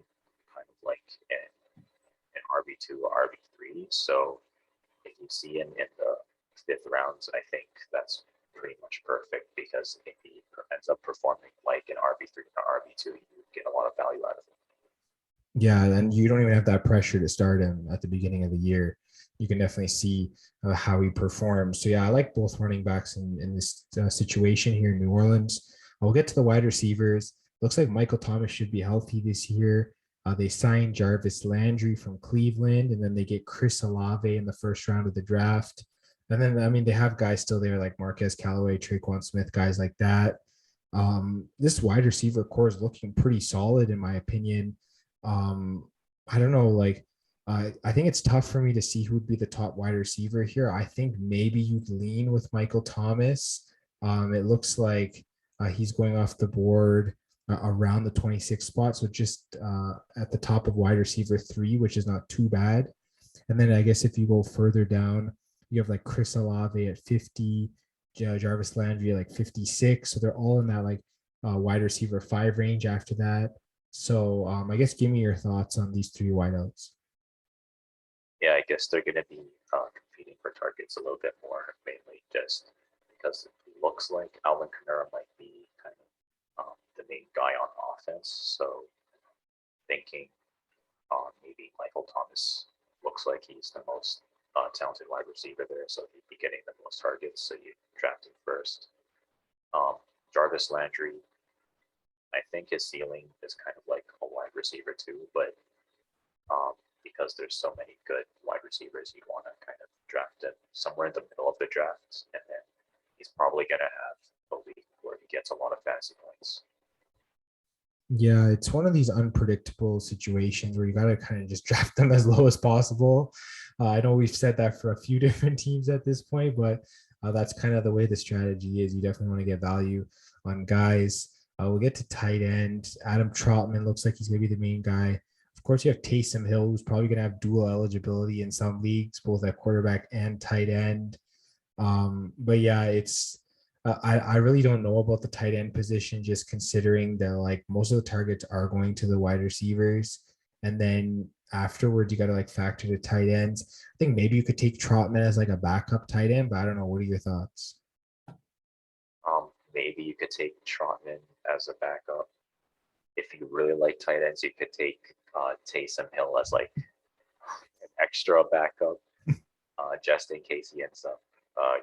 kind of like an RB2 or RB3. So if you see him in the fifth rounds, I think that's pretty much perfect, because if he ends up performing like an RB3 or RB2, you get a lot of value out of him. Yeah, and you don't even have that pressure to start him at the beginning of the year. You can definitely see how he performs. So yeah, I like both running backs in this situation here in New Orleans. We'll get to the wide receivers. Looks like Michael Thomas should be healthy this year. They signed Jarvis Landry from Cleveland, and then they get Chris Olave in the first round of the draft. And then, I mean, they have guys still there like Marquez Callaway, Traquan Smith, guys like that. This wide receiver core is looking pretty solid, in my opinion. I don't know, like, I think it's tough for me to see who would be the top wide receiver here. I think maybe you'd lean with Michael Thomas. It looks like he's going off the board around the 26th spot, so just at the top of wide receiver 3, which is not too bad. And then I guess if you go further down, you have like Chris Olave at 50, Jarvis Landry at like 56. So they're all in that like wide receiver 5 range after that. So I guess give me your thoughts on these 3 wideouts. Yeah, I guess they're going to be competing for targets a little bit more, mainly just because it looks like Alvin Kamara might be kind of the main guy on offense. So thinking maybe Michael Thomas looks like he's the most talented wide receiver there, so he'd be getting the most targets, so you draft him first. Jarvis Landry, I think his ceiling is kind of like a wide receiver too, but because there's so many good wide receivers, you'd want to kind of draft him somewhere in the middle of the draft, and then he's probably going to have a week where he gets a lot of fantasy points. Yeah, it's one of these unpredictable situations where you got to kind of just draft them as low as possible. I know we've said that for a few different teams at this point, but that's kind of the way the strategy is. You definitely want to get value on guys. We'll get to tight end. Adam Trotman looks like he's going to be the main guy. Of course, you have Taysom Hill, who's probably going to have dual eligibility in some leagues, both at quarterback and tight end. But yeah, it's I really don't know about the tight end position, just considering that like most of the targets are going to the wide receivers, and then afterwards you got to like factor the tight ends. I think maybe you could take Trotman as like a backup tight end, but I don't know. What are your thoughts? Maybe you could take Trotman as a backup. If you really like tight ends, you could take Taysom Hill as like an extra backup, just in case he ends up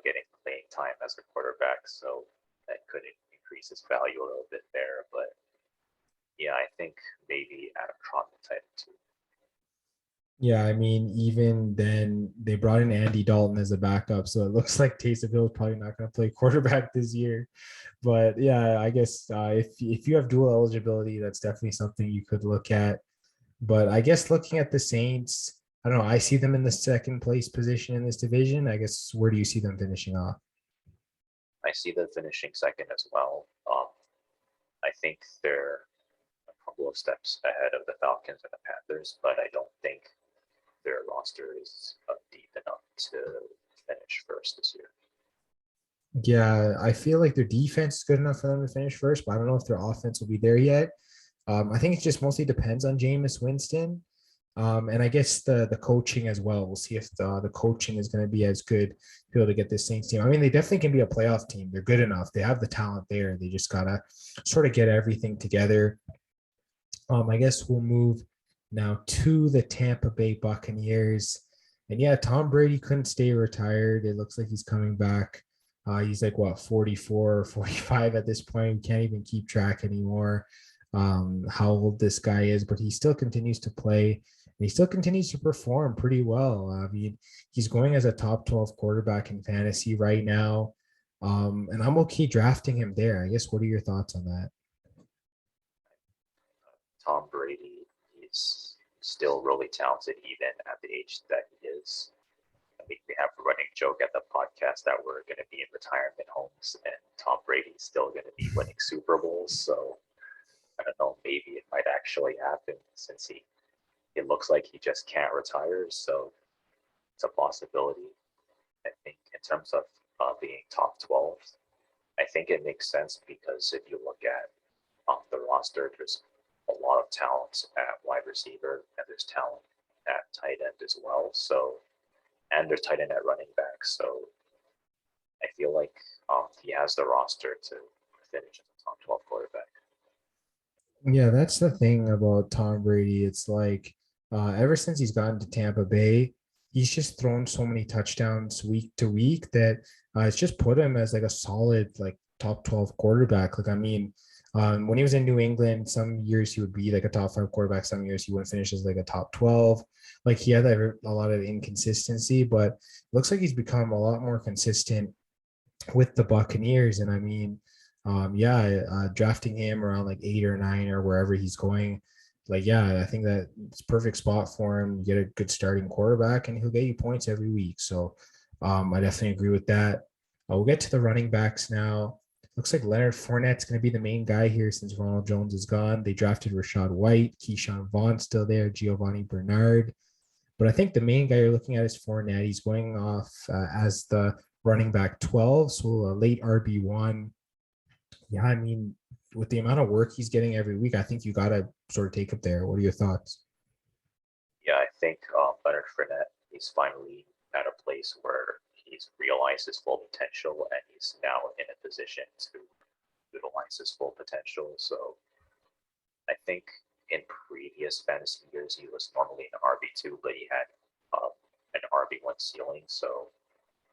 getting playing time as a quarterback. So that could increase his value a little bit there. But yeah, I think maybe Adam Trotman tight end too. Yeah, I mean, even then they brought in Andy Dalton as a backup, so it looks like Taysom Hill is probably not going to play quarterback this year. But yeah, I guess if you have dual eligibility, that's definitely something you could look at. But I guess looking at the Saints, I don't know. I see them in the second place position in this division. I guess where do you see them finishing off? I see them finishing second as well. I think they're a couple of steps ahead of the Falcons and the Panthers, but I don't think their roster is deep enough to finish first this year. Yeah, I feel like their defense is good enough for them to finish first, but I don't know if their offense will be there yet. I think it just mostly depends on Jameis Winston. And I guess the coaching as well. We'll see if the coaching is going to be as good to be able to get this Saints team. I mean, they definitely can be a playoff team. They're good enough. They have the talent there. They just got to sort of get everything together. I guess we'll move now to the Tampa Bay Buccaneers. And yeah, Tom Brady couldn't stay retired. It looks like he's coming back. He's like, what, 44 or 45 at this point. We can't even keep track anymore how old this guy is, but he still continues to play. And he still continues to perform pretty well. I mean, he's going as a top 12 quarterback in fantasy right now. And I'm okay drafting him there. I guess, what are your thoughts on that? Tom Brady is still really talented even at the age that he is. I mean, we have a running joke at the podcast that we're going to be in retirement homes and Tom Brady's still going to be winning Super Bowls. So I don't know, maybe it might actually happen since it looks like he just can't retire. So it's a possibility. I think in terms of being top 12, I think it makes sense because if you look at the roster, there's a lot of talent at wide receiver, and there's talent at tight end as well. So, and there's tight end at running back. So I feel like he has the roster to finish as a top 12 quarterback. Yeah, that's the thing about Tom Brady. It's like ever since he's gotten to Tampa Bay, he's just thrown so many touchdowns week to week that it's just put him as like a solid like top 12 quarterback. Like I mean, when he was in New England, some years he would be like a top 5 quarterback. Some years he wouldn't finish as like a top 12. Like he had a lot of inconsistency, but it looks like he's become a lot more consistent with the Buccaneers. And I mean, drafting him around like 8 or 9 or wherever he's going, like, yeah, I think that it's perfect spot for him. You get a good starting quarterback and he'll get you points every week. So I definitely agree with that. We'll get to the running backs now. Looks like Leonard Fournette's going to be the main guy here since Ronald Jones is gone. They drafted Rashad White, Keyshawn Vaughn still there, Giovanni Bernard. But I think the main guy you're looking at is Fournette. He's going off as the running back 12, so a late RB1. Yeah, I mean, with the amount of work he's getting every week, I think you got to sort of take up there. What are your thoughts? Yeah, I think Leonard Fournette, he's finally at a place where he's realized his full potential and he's now in a position to utilize his full potential. So I think in previous fantasy years, he was normally an RB2, but he had an RB1 ceiling. So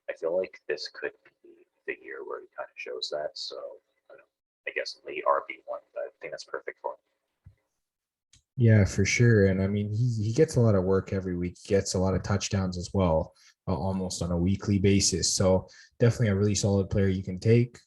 I feel like this could be the year where he kind of shows that. So I guess late RB1, I think that's perfect for him. Yeah, for sure. And I mean, he gets a lot of work every week. He gets a lot of touchdowns as well, almost on a weekly basis. So definitely a really solid player you can take.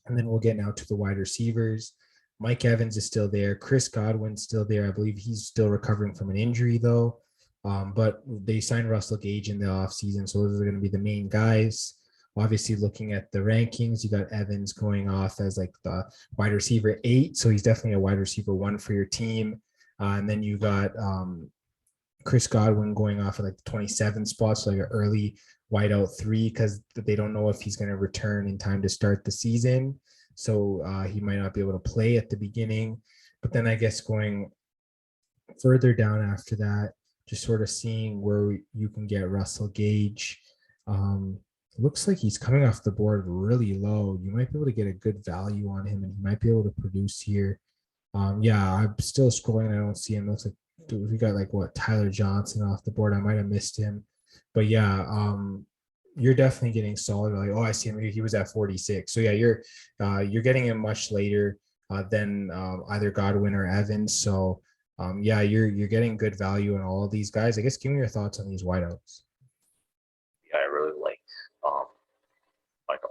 And then we'll get now to the wide receivers. Mike Evans is still there. Chris Godwin's still there. I believe he's still recovering from an injury, though. But they signed Russell Gage in the offseason, so those are going to be the main guys. Obviously, looking at the rankings, you got Evans going off as like the wide receiver 8, so he's definitely a wide receiver 1 for your team. And then you got Chris Godwin going off at like the 27 spots, so like an early wideout 3, because they don't know if he's going to return in time to start the season. So he might not be able to play at the beginning. But then I guess going further down after that, just sort of seeing where you can get Russell Gage. Looks like he's coming off the board really low. You might be able to get a good value on him and he might be able to produce here. I'm still scrolling. I don't see him. It looks like we got like Tyler Johnson off the board. I might have missed him, but you're definitely getting solid. Like, I see him. He was at 46. So yeah, you're getting him much later than either Godwin or Evans. So you're getting good value in all of these guys. I guess give me your thoughts on these wideouts. Yeah, I really like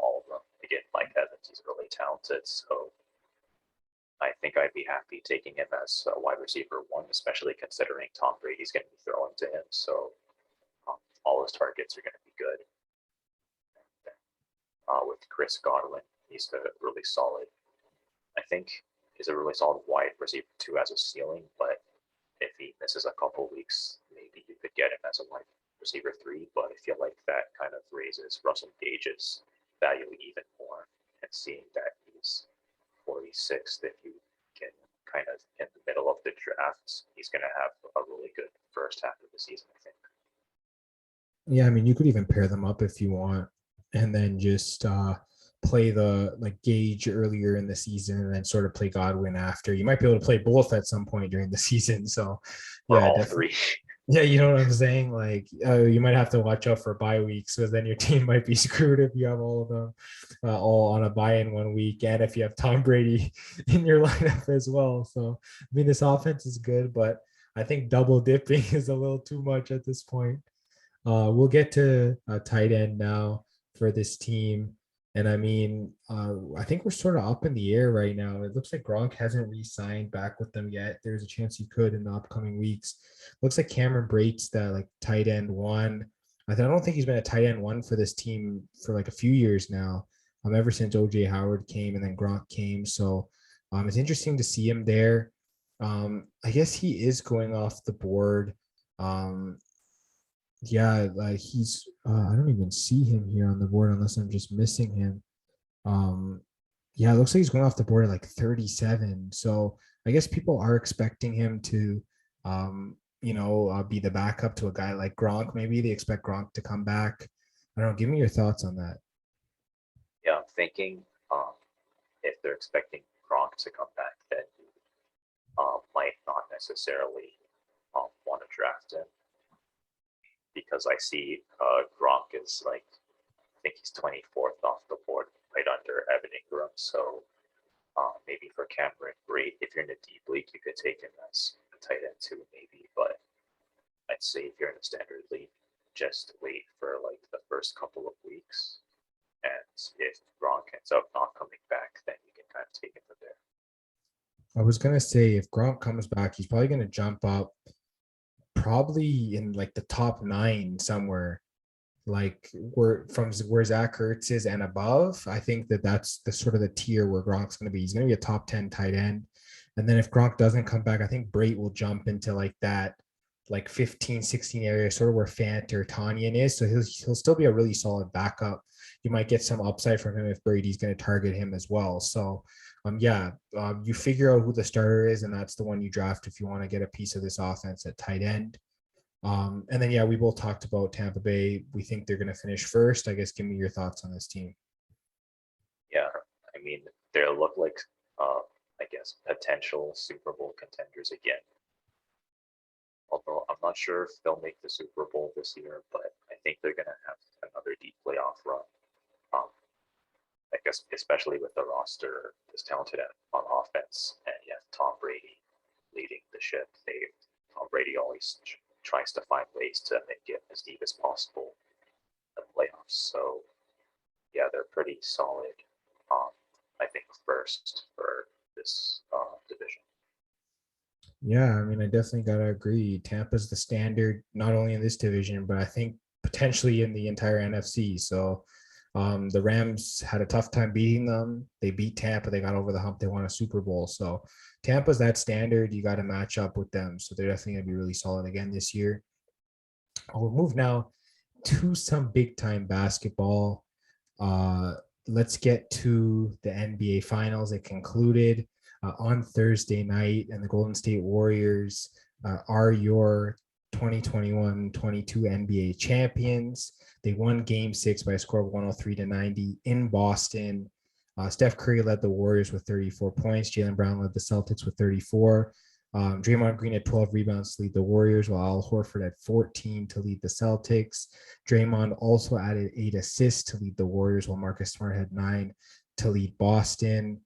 all of them. Again, Mike Evans, he's really talented. So I think I'd be happy taking him as a wide receiver 1, especially considering Tom Brady's going to be throwing to him. So all his targets are going to be good. With Chris Godwin, he's really solid. I think he's a really solid wide receiver 2 as a ceiling, but if he misses a couple weeks, maybe you could get him as a wide receiver 3. But I feel like that kind of raises Russell Gage's value even more. And seeing that he's 46th, if you can kind of in the middle of the draft, he's going to have a really good first half of the season, I think. Yeah, I mean, you could even pair them up if you want, and then just play the like Gage earlier in the season, and then sort of play Godwin after. You might be able to play both at some point during the season. So, or yeah, all definitely. 3. Yeah, you know what I'm saying? Like, you might have to watch out for bye weeks because then your team might be screwed if you have all of them all on a bye in 1 week, and if you have Tom Brady in your lineup as well. So, I mean, this offense is good, but I think double dipping is a little too much at this point. We'll get to a tight end now for this team. And I mean, I think we're sort of up in the air right now. It looks like Gronk hasn't re-signed back with them yet. There's a chance he could in the upcoming weeks. Looks like Cameron Brate's that like tight end 1. I don't think he's been a tight end 1 for this team for like a few years now. Ever since OJ Howard came and then Gronk came. So it's interesting to see him there. I guess he is going off the board. He's I don't even see him here on the board unless I'm just missing him. Yeah, it looks like he's going off the board at like 37. So I guess people are expecting him to, be the backup to a guy like Gronk. Maybe they expect Gronk to come back. I don't know. Give me your thoughts on that. Yeah, I'm thinking if they're expecting Gronk to come back, then might not necessarily want to draft him because I see Gronk is like, I think he's 24th off the board, right under Evan Ingram. So maybe for Cameron Brate, if you're in a deep league, you could take him as a tight end too, maybe. But I'd say if you're in a standard league, just wait for like the first couple of weeks. And if Gronk ends up not coming back, then you can kind of take it from there. I was gonna say if Gronk comes back, he's probably gonna jump up, probably in like the top 9 somewhere, like where Zach Ertz is and above. I think that's the sort of the tier where Gronk's going to be. He's going to be a top 10 tight end. And then if Gronk doesn't come back, I think Brate will jump into like that, like 15, 16 area, sort of where Fant or Tanyan is. So he'll still be a really solid backup. You might get some upside from him if Brady's going to target him as well. So you figure out who the starter is, and that's the one you draft if you want to get a piece of this offense at tight end. And then, we both talked about Tampa Bay. We think they're going to finish first. I guess give me your thoughts on this team. Yeah, I mean, they look like, I guess, potential Super Bowl contenders again. Although I'm not sure if they'll make the Super Bowl this year, but I think they're going to have another deep playoff run. I guess, especially with the roster as talented on offense, and Tom Brady leading the ship. Tom Brady always tries to find ways to make it as deep as possible in the playoffs. So they're pretty solid. I think first for this division. Yeah, I mean, I definitely gotta agree. Tampa's the standard, not only in this division, but I think potentially in the entire NFC. So the Rams had a tough time beating them. They beat Tampa. They got over the hump. They won a Super Bowl. So Tampa's that standard. You got to match up with them. So they're definitely going to be really solid again this year. We'll move now to some big time basketball. Let's get to the NBA Finals. It concluded on Thursday night, and the Golden State Warriors are your 2021-22 NBA champions. They won Game 6 by a score of 103-90 in Boston. Steph Curry led the Warriors with 34 points. Jaylen Brown led the Celtics with 34. Draymond Green had 12 rebounds to lead the Warriors, while Al Horford had 14 to lead the Celtics. Draymond also added 8 assists to lead the Warriors, while Marcus Smart had 9 to lead Boston.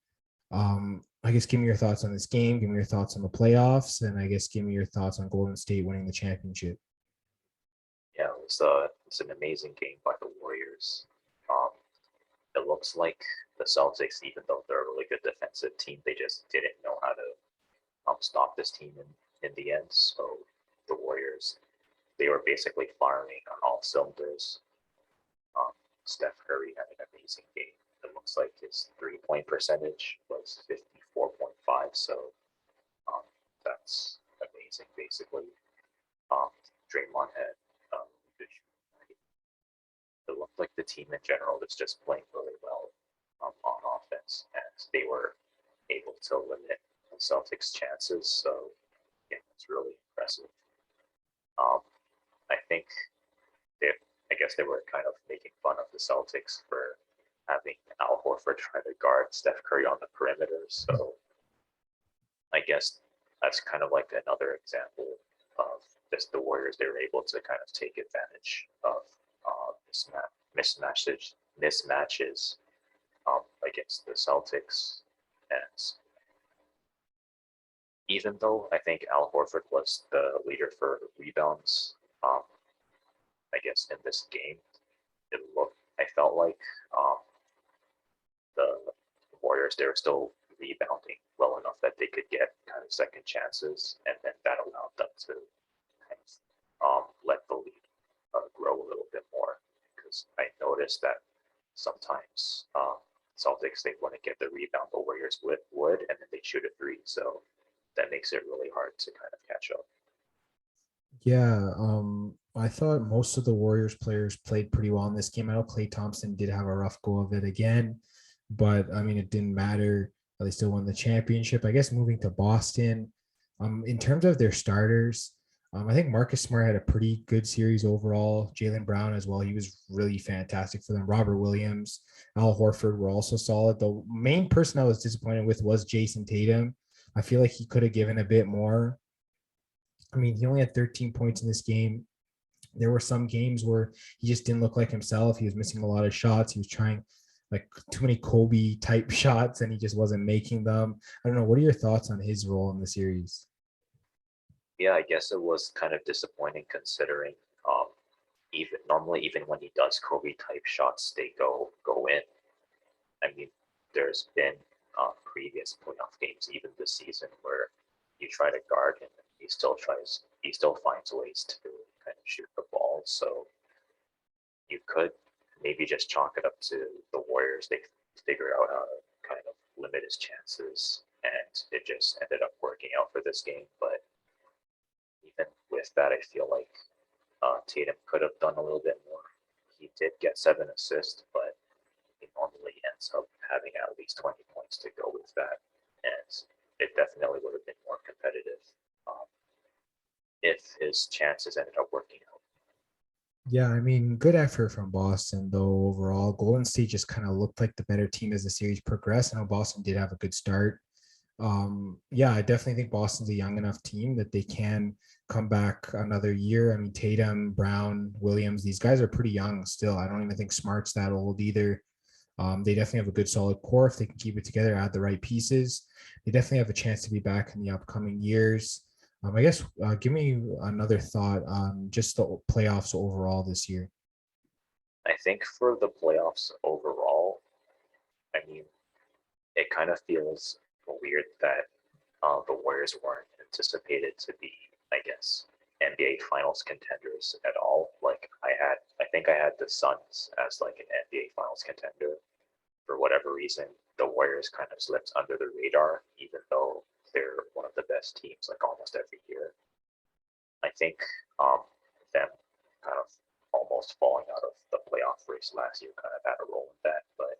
I guess give me your thoughts on this game. Give me your thoughts on the playoffs, and I guess give me your thoughts on Golden State winning the championship. Yeah, it's an amazing game by the Warriors. It looks like the Celtics, even though they're a really good defensive team, they just didn't know how to stop this team in the end. So the Warriors, they were basically firing on all cylinders. Steph Curry had an amazing game. It looks like his 3-point percentage was 54.5. So that's amazing, basically. Draymond had it looked like the team in general was just playing really well on offense, and they were able to limit the Celtics' chances. So it's really impressive. I think I guess they were kind of making fun of the Celtics for having Al Horford try to guard Steph Curry on the perimeter. So I guess that's kind of like another example of just the Warriors. They were able to kind of take advantage of mismatches against the Celtics. And even though I think Al Horford was the leader for rebounds, I guess in this game, I felt like the Warriors, they were still rebounding well enough that they could get kind of second chances, and then that allowed them to kind of let the lead grow a little bit more. Because I noticed that sometimes Celtics, they want to get the rebound, the Warriors would, and then they shoot a three. So that makes it really hard to kind of catch up. Yeah, I thought most of the Warriors players played pretty well in this game. I know Klay Thompson did have a rough go of it again. but I mean, it didn't matter. They still won the championship. I guess moving to Boston, in terms of their starters, I think Marcus Smart had a pretty good series overall. Jaylen Brown as well. He was really fantastic for them. Robert Williams, Al Horford were also solid. The main person I was disappointed with was Jason Tatum. I feel like he could have given a bit more. I mean, he only had 13 points in this game. There were some games where he just didn't look like himself. He was missing a lot of shots. He was trying like too many Kobe type shots and he just wasn't making them. I don't know. What are your thoughts on his role in the series? Yeah, I guess it was kind of disappointing considering even when he does Kobe type shots, they go in. I mean, there's been previous playoff games, even this season, where you try to guard him, and he still finds ways to kind of shoot the ball. So you could maybe just chalk it up to the Warriors. They figure out how to kind of limit his chances, and it just ended up working out for this game. But even with that, I feel like Tatum could have done a little bit more. He did get 7 assists, but he normally ends up having at least 20 points to go with that. And it definitely would have been more competitive um, if his chances ended up working out. Yeah, I mean, good effort from Boston, though, overall. Golden State just kind of looked like the better team as the series progressed. I know Boston did have a good start. Yeah, I definitely think Boston's a young enough team that they can come back another year. I mean, Tatum, Brown, Williams, these guys are pretty young still. I don't even think Smart's that old either. They definitely have a good solid core if they can keep it together, add the right pieces. They definitely have a chance to be back in the upcoming years. I guess give me another thought on just the playoffs overall this year. I think for the playoffs overall, I mean, it kind of feels weird that the Warriors weren't anticipated to be, I guess, NBA Finals contenders at all. Like I think I had the Suns as like an NBA Finals contender. For whatever reason, the Warriors kind of slipped under the radar, even though they're one of the best teams like almost every year. I think them kind of almost falling out of the playoff race last year kind of had a role in that, but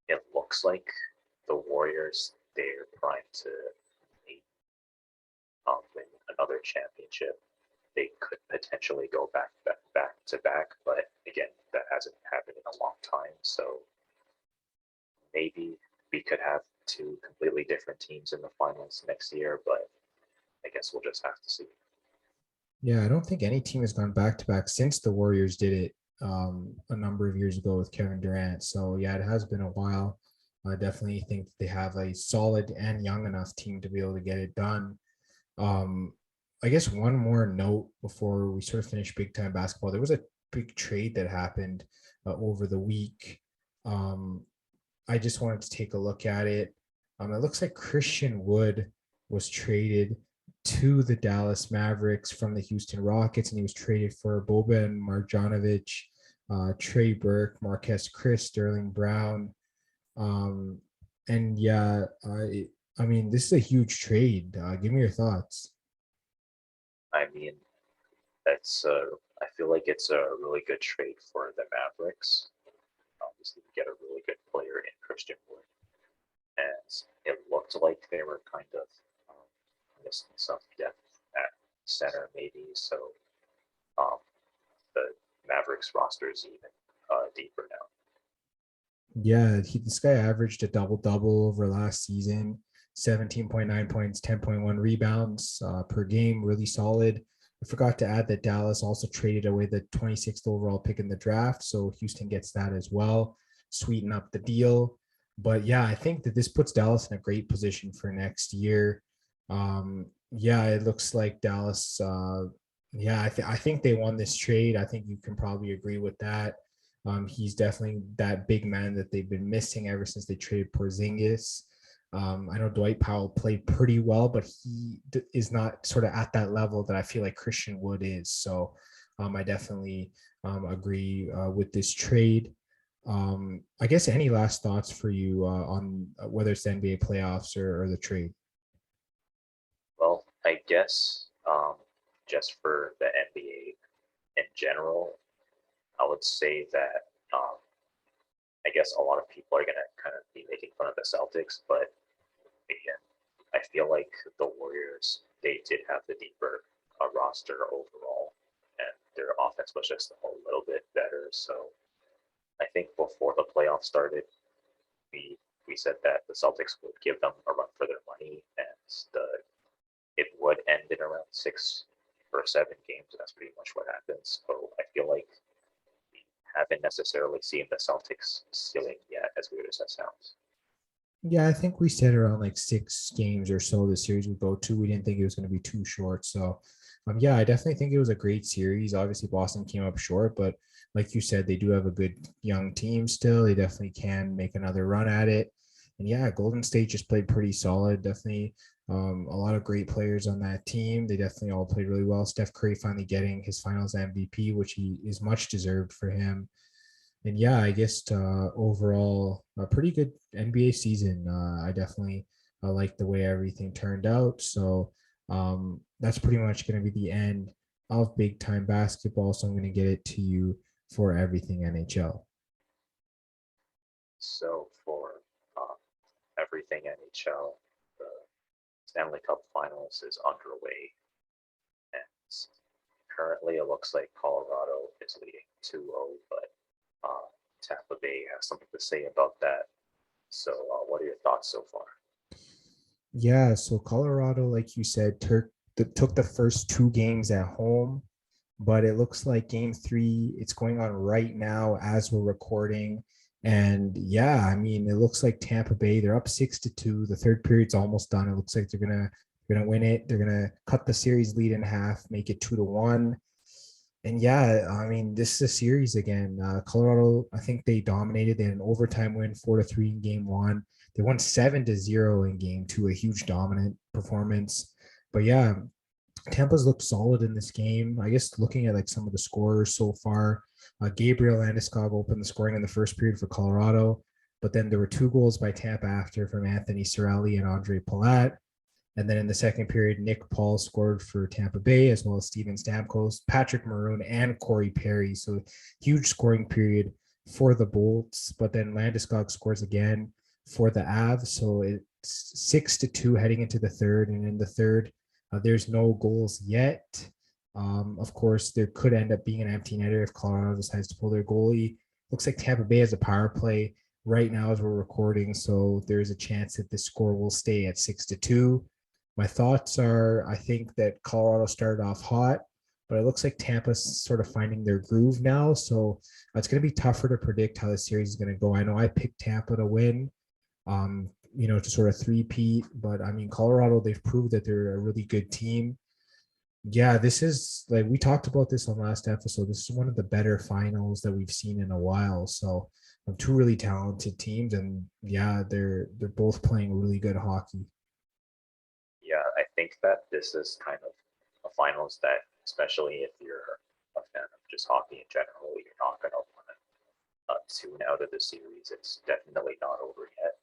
it looks like the Warriors they're primed to win another championship. They could potentially go back to back, but again, that hasn't happened in a long time. So maybe we could have two completely different teams in the finals next year, but I guess we'll just have to see. Yeah, I don't think any team has gone back to back since the Warriors did it a number of years ago with Kevin Durant. So yeah, it has been a while. I definitely think they have a solid and young enough team to be able to get it done. Um, I guess one more note before we sort of finish big time basketball. There was a big trade that happened over the week. Um, I just wanted to take a look at it. It looks like Christian Wood was traded to the Dallas Mavericks from the Houston Rockets, and he was traded for Boban Marjanovic, Trey Burke, Marquez Chris, Sterling Brown. Um, and yeah, I mean, this is a huge trade. Give me your thoughts. I mean, I feel like it's a really good trade for the Mavericks. Obviously, you get a really good player in Christian Wood, and it looked like they were kind of missing some depth at center, maybe. So um, the Mavericks roster is even deeper now. Yeah, this guy averaged a double double over last season, 17.9 points, 10.1 rebounds per game, really solid. I forgot to add that Dallas also traded away the 26th overall pick in the draft, so Houston gets that as well, sweeten up the deal. But yeah, I think that this puts Dallas in a great position for next year. Yeah, it looks like Dallas. Yeah, I think they won this trade. I think you can probably agree with that. He's definitely that big man that they've been missing ever since they traded Porzingis. I know Dwight Powell played pretty well, but he is not sort of at that level that I feel like Christian Wood is. So I definitely agree with this trade. I guess any last thoughts for you on whether it's the NBA playoffs or the trade? Well, I guess just for the NBA in general, I would say that I guess a lot of people are going to kind of making fun of the Celtics, but again, I feel like the Warriors, they did have the deeper roster overall, and their offense was just a little bit better. So I think before the playoffs started, we we said that the Celtics would give them a run for their money, and it would end in around 6 or 7 games. And that's pretty much what happens. So I feel like we haven't necessarily seen the Celtics ceiling yet, as weird as that sounds. Yeah, I think we said around like 6 games or so the series would go to. We didn't think it was going to be too short. So, yeah, I definitely think it was a great series. Obviously, Boston came up short, but like you said, they do have a good young team still. They definitely can make another run at it. And yeah, Golden State just played pretty solid. Definitely a lot of great players on that team. They definitely all played really well. Steph Curry finally getting his finals MVP, which he is much deserved for him. And yeah, I guess overall a pretty good NBA season. I definitely like the way everything turned out. So that's pretty much going to be the end of big time basketball. So I'm going to get it to you for everything NHL. So for everything NHL, the Stanley Cup Finals is underway, and currently it looks like Colorado is leading 2-0, but Tampa Bay has something to say about that. So what are your thoughts so far? Yeah, so Colorado, like you said, took the first 2 games at home, but it looks like game 3, it's going on right now as we're recording. And yeah, I mean, it looks like Tampa Bay, they're up 6-2. The third period's almost done. It looks like they're gonna win it. They're gonna cut the series lead in half, make it 2-1. And yeah, I mean, this is a series again. Colorado, I think they dominated. They had an overtime win, 4-3 in game 1. They won 7-0 in game 2, a huge dominant performance. But yeah, Tampa's looked solid in this game. I guess looking at like some of the scorers so far, Gabriel Landeskog opened the scoring in the first period for Colorado, but then there were 2 goals by Tampa after from Anthony Cirelli and Andre Palat. And then in the second period, Nick Paul scored for Tampa Bay, as well as Steven Stamkos, Patrick Maroon, and Corey Perry. So huge scoring period for the Bolts. But then Landeskog scores again for the Avs. So it's 6-2 heading into the third. And in the third, there's no goals yet. Of course, there could end up being an empty netter if Colorado decides to pull their goalie. Looks like Tampa Bay has a power play right now as we're recording. So there's a chance that the score will stay at 6-2. My thoughts are, I think that Colorado started off hot, but it looks like Tampa's sort of finding their groove now. So it's going to be tougher to predict how the series is going to go. I know I picked Tampa to win, to sort of three-peat, but I mean, Colorado, they've proved that they're a really good team. Yeah, this is like we talked about this on last episode. This is one of the better finals that we've seen in a while. So 2 really talented teams, and yeah, they're both playing really good hockey. Yeah, I think that this is kind of a finals that, especially if you're a fan of just hockey in general, you're not going to want to tune out of the series. It's definitely not over yet.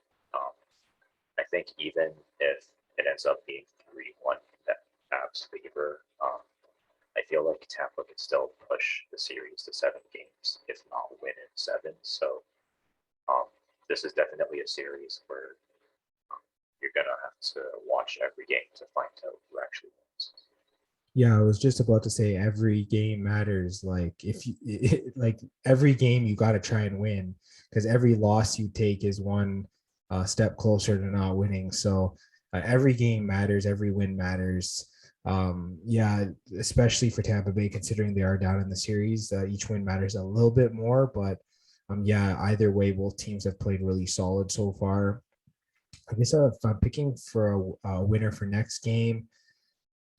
I think even if it ends up being 3-1 that Avs favor, I feel like Tampa can still push the series to 7 games, if not win in 7. So this is definitely a series where you're going to have to watch every game to find out who actually wins. Yeah, I was just about to say every game matters. Like if you like every game you got to try and win because every loss you take is one step closer to not winning. So every game matters, every win matters. Yeah, especially for Tampa Bay considering they are down in the series. Each win matters a little bit more, but yeah, either way, both teams have played really solid so far. I guess if I'm picking for a winner for next game,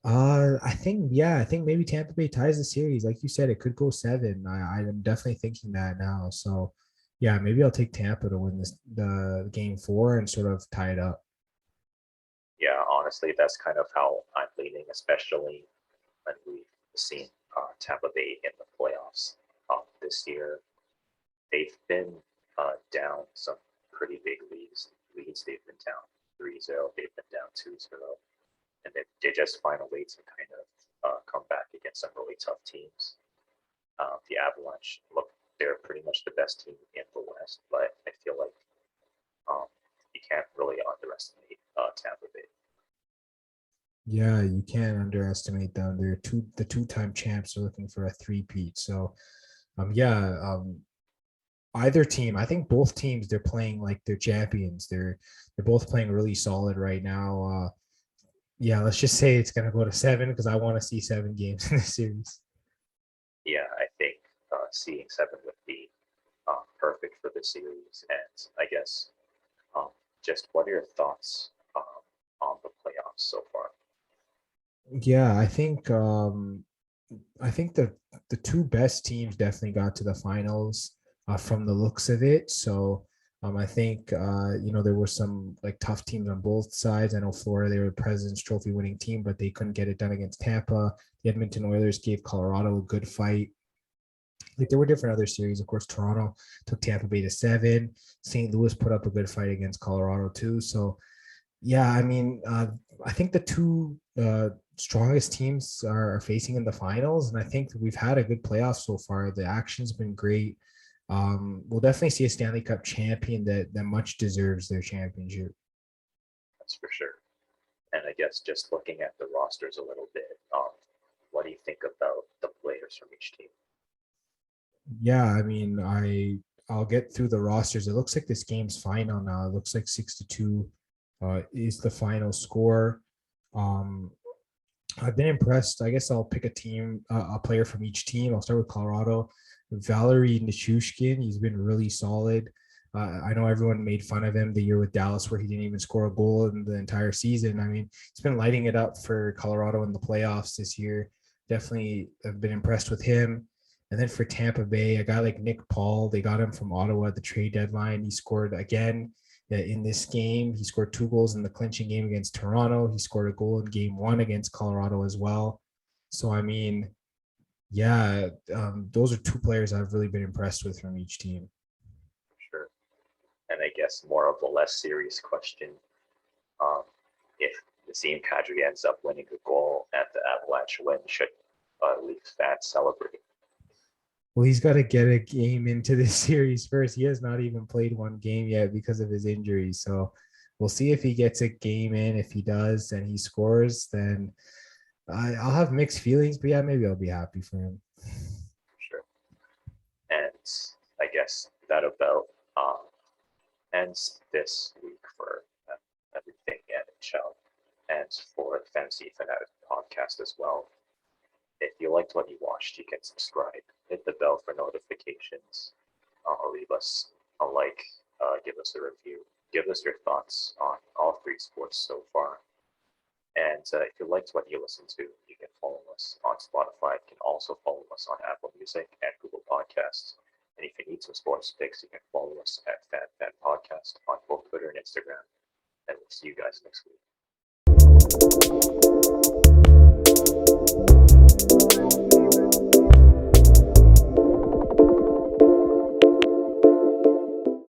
I think maybe Tampa Bay ties the series. Like you said, it could go 7. I'm definitely thinking that now. So, yeah, maybe I'll take Tampa to win the game 4 and sort of tie it up. Yeah, honestly, that's kind of how I'm leaning, especially when we've seen Tampa Bay in the playoffs this year. They've been down some pretty big leads. They've been down 3-0. They've been down 2-0. And they just find a way to kind of come back against some really tough teams. The Avalanche, look, they're pretty much the best team in the West, but I feel like can't really underestimate Tampa Bay. Yeah, you can't underestimate them. They're the two-time champs are looking for a three-peat. So, either team, I think both teams, they're playing like they're champions. They're both playing really solid right now. Let's just say it's gonna go to 7 because I want to see 7 games in this series. Yeah, I think seeing 7 would be perfect for the series. And I guess just what are your thoughts on the playoffs so far? Yeah, I think the two best teams definitely got to the finals from the looks of it. So I think there were some like tough teams on both sides. I know Florida, they were the President's Trophy winning team, but they couldn't get it done against Tampa. The Edmonton Oilers gave Colorado a good fight. Like there were different other series. Of course, Toronto took Tampa Bay to 7. St. Louis put up a good fight against Colorado too. So yeah, I mean, I think the two strongest teams are facing in the finals, and I think we've had a good playoff so far. The action's been great. We'll definitely see a Stanley Cup champion that much deserves their championship. That's for sure. And I guess just looking at the rosters a little bit, what do you think about the players from each team? Yeah, I mean, I'll get through the rosters. It looks like this game's final now. It looks like 6-2 is the final score. I've been impressed. I guess I'll pick a player from each team. I'll start with Colorado. Valery Nichushkin, he's been really solid. I know everyone made fun of him the year with Dallas where he didn't even score a goal in the entire season. I mean, he's been lighting it up for Colorado in the playoffs this year. Definitely have been impressed with him. And then for Tampa Bay, a guy like Nick Paul, they got him from Ottawa at the trade deadline. He scored again in this game. He scored 2 goals in the clinching game against Toronto. He scored a goal in game 1 against Colorado as well. So, I mean, yeah, those are 2 players I've really been impressed with from each team. Sure. And I guess more of a less serious question. If the Team Kadri ends up winning a goal at the Avalanche win, should Leafs fans celebrate? Well, he's got to get a game into this series first. He has not even played 1 game yet because of his injury. So we'll see if he gets a game in. If he does and he scores, then I'll have mixed feelings. But yeah, maybe I'll be happy for him. Sure. And I guess that about ends this week for everything NHL and for the Fantasy Fanatics Podcast as well. If you liked what you watched, you can subscribe, hit the bell for notifications, leave us a like, give us a review, give us your thoughts on all 3 sports so far. And if you liked what you listened to, you can follow us on Spotify. You can also follow us on Apple Music and Google Podcasts. And if you need some sports picks, you can follow us at Fan Podcast on both Twitter and Instagram. And we'll see you guys next week.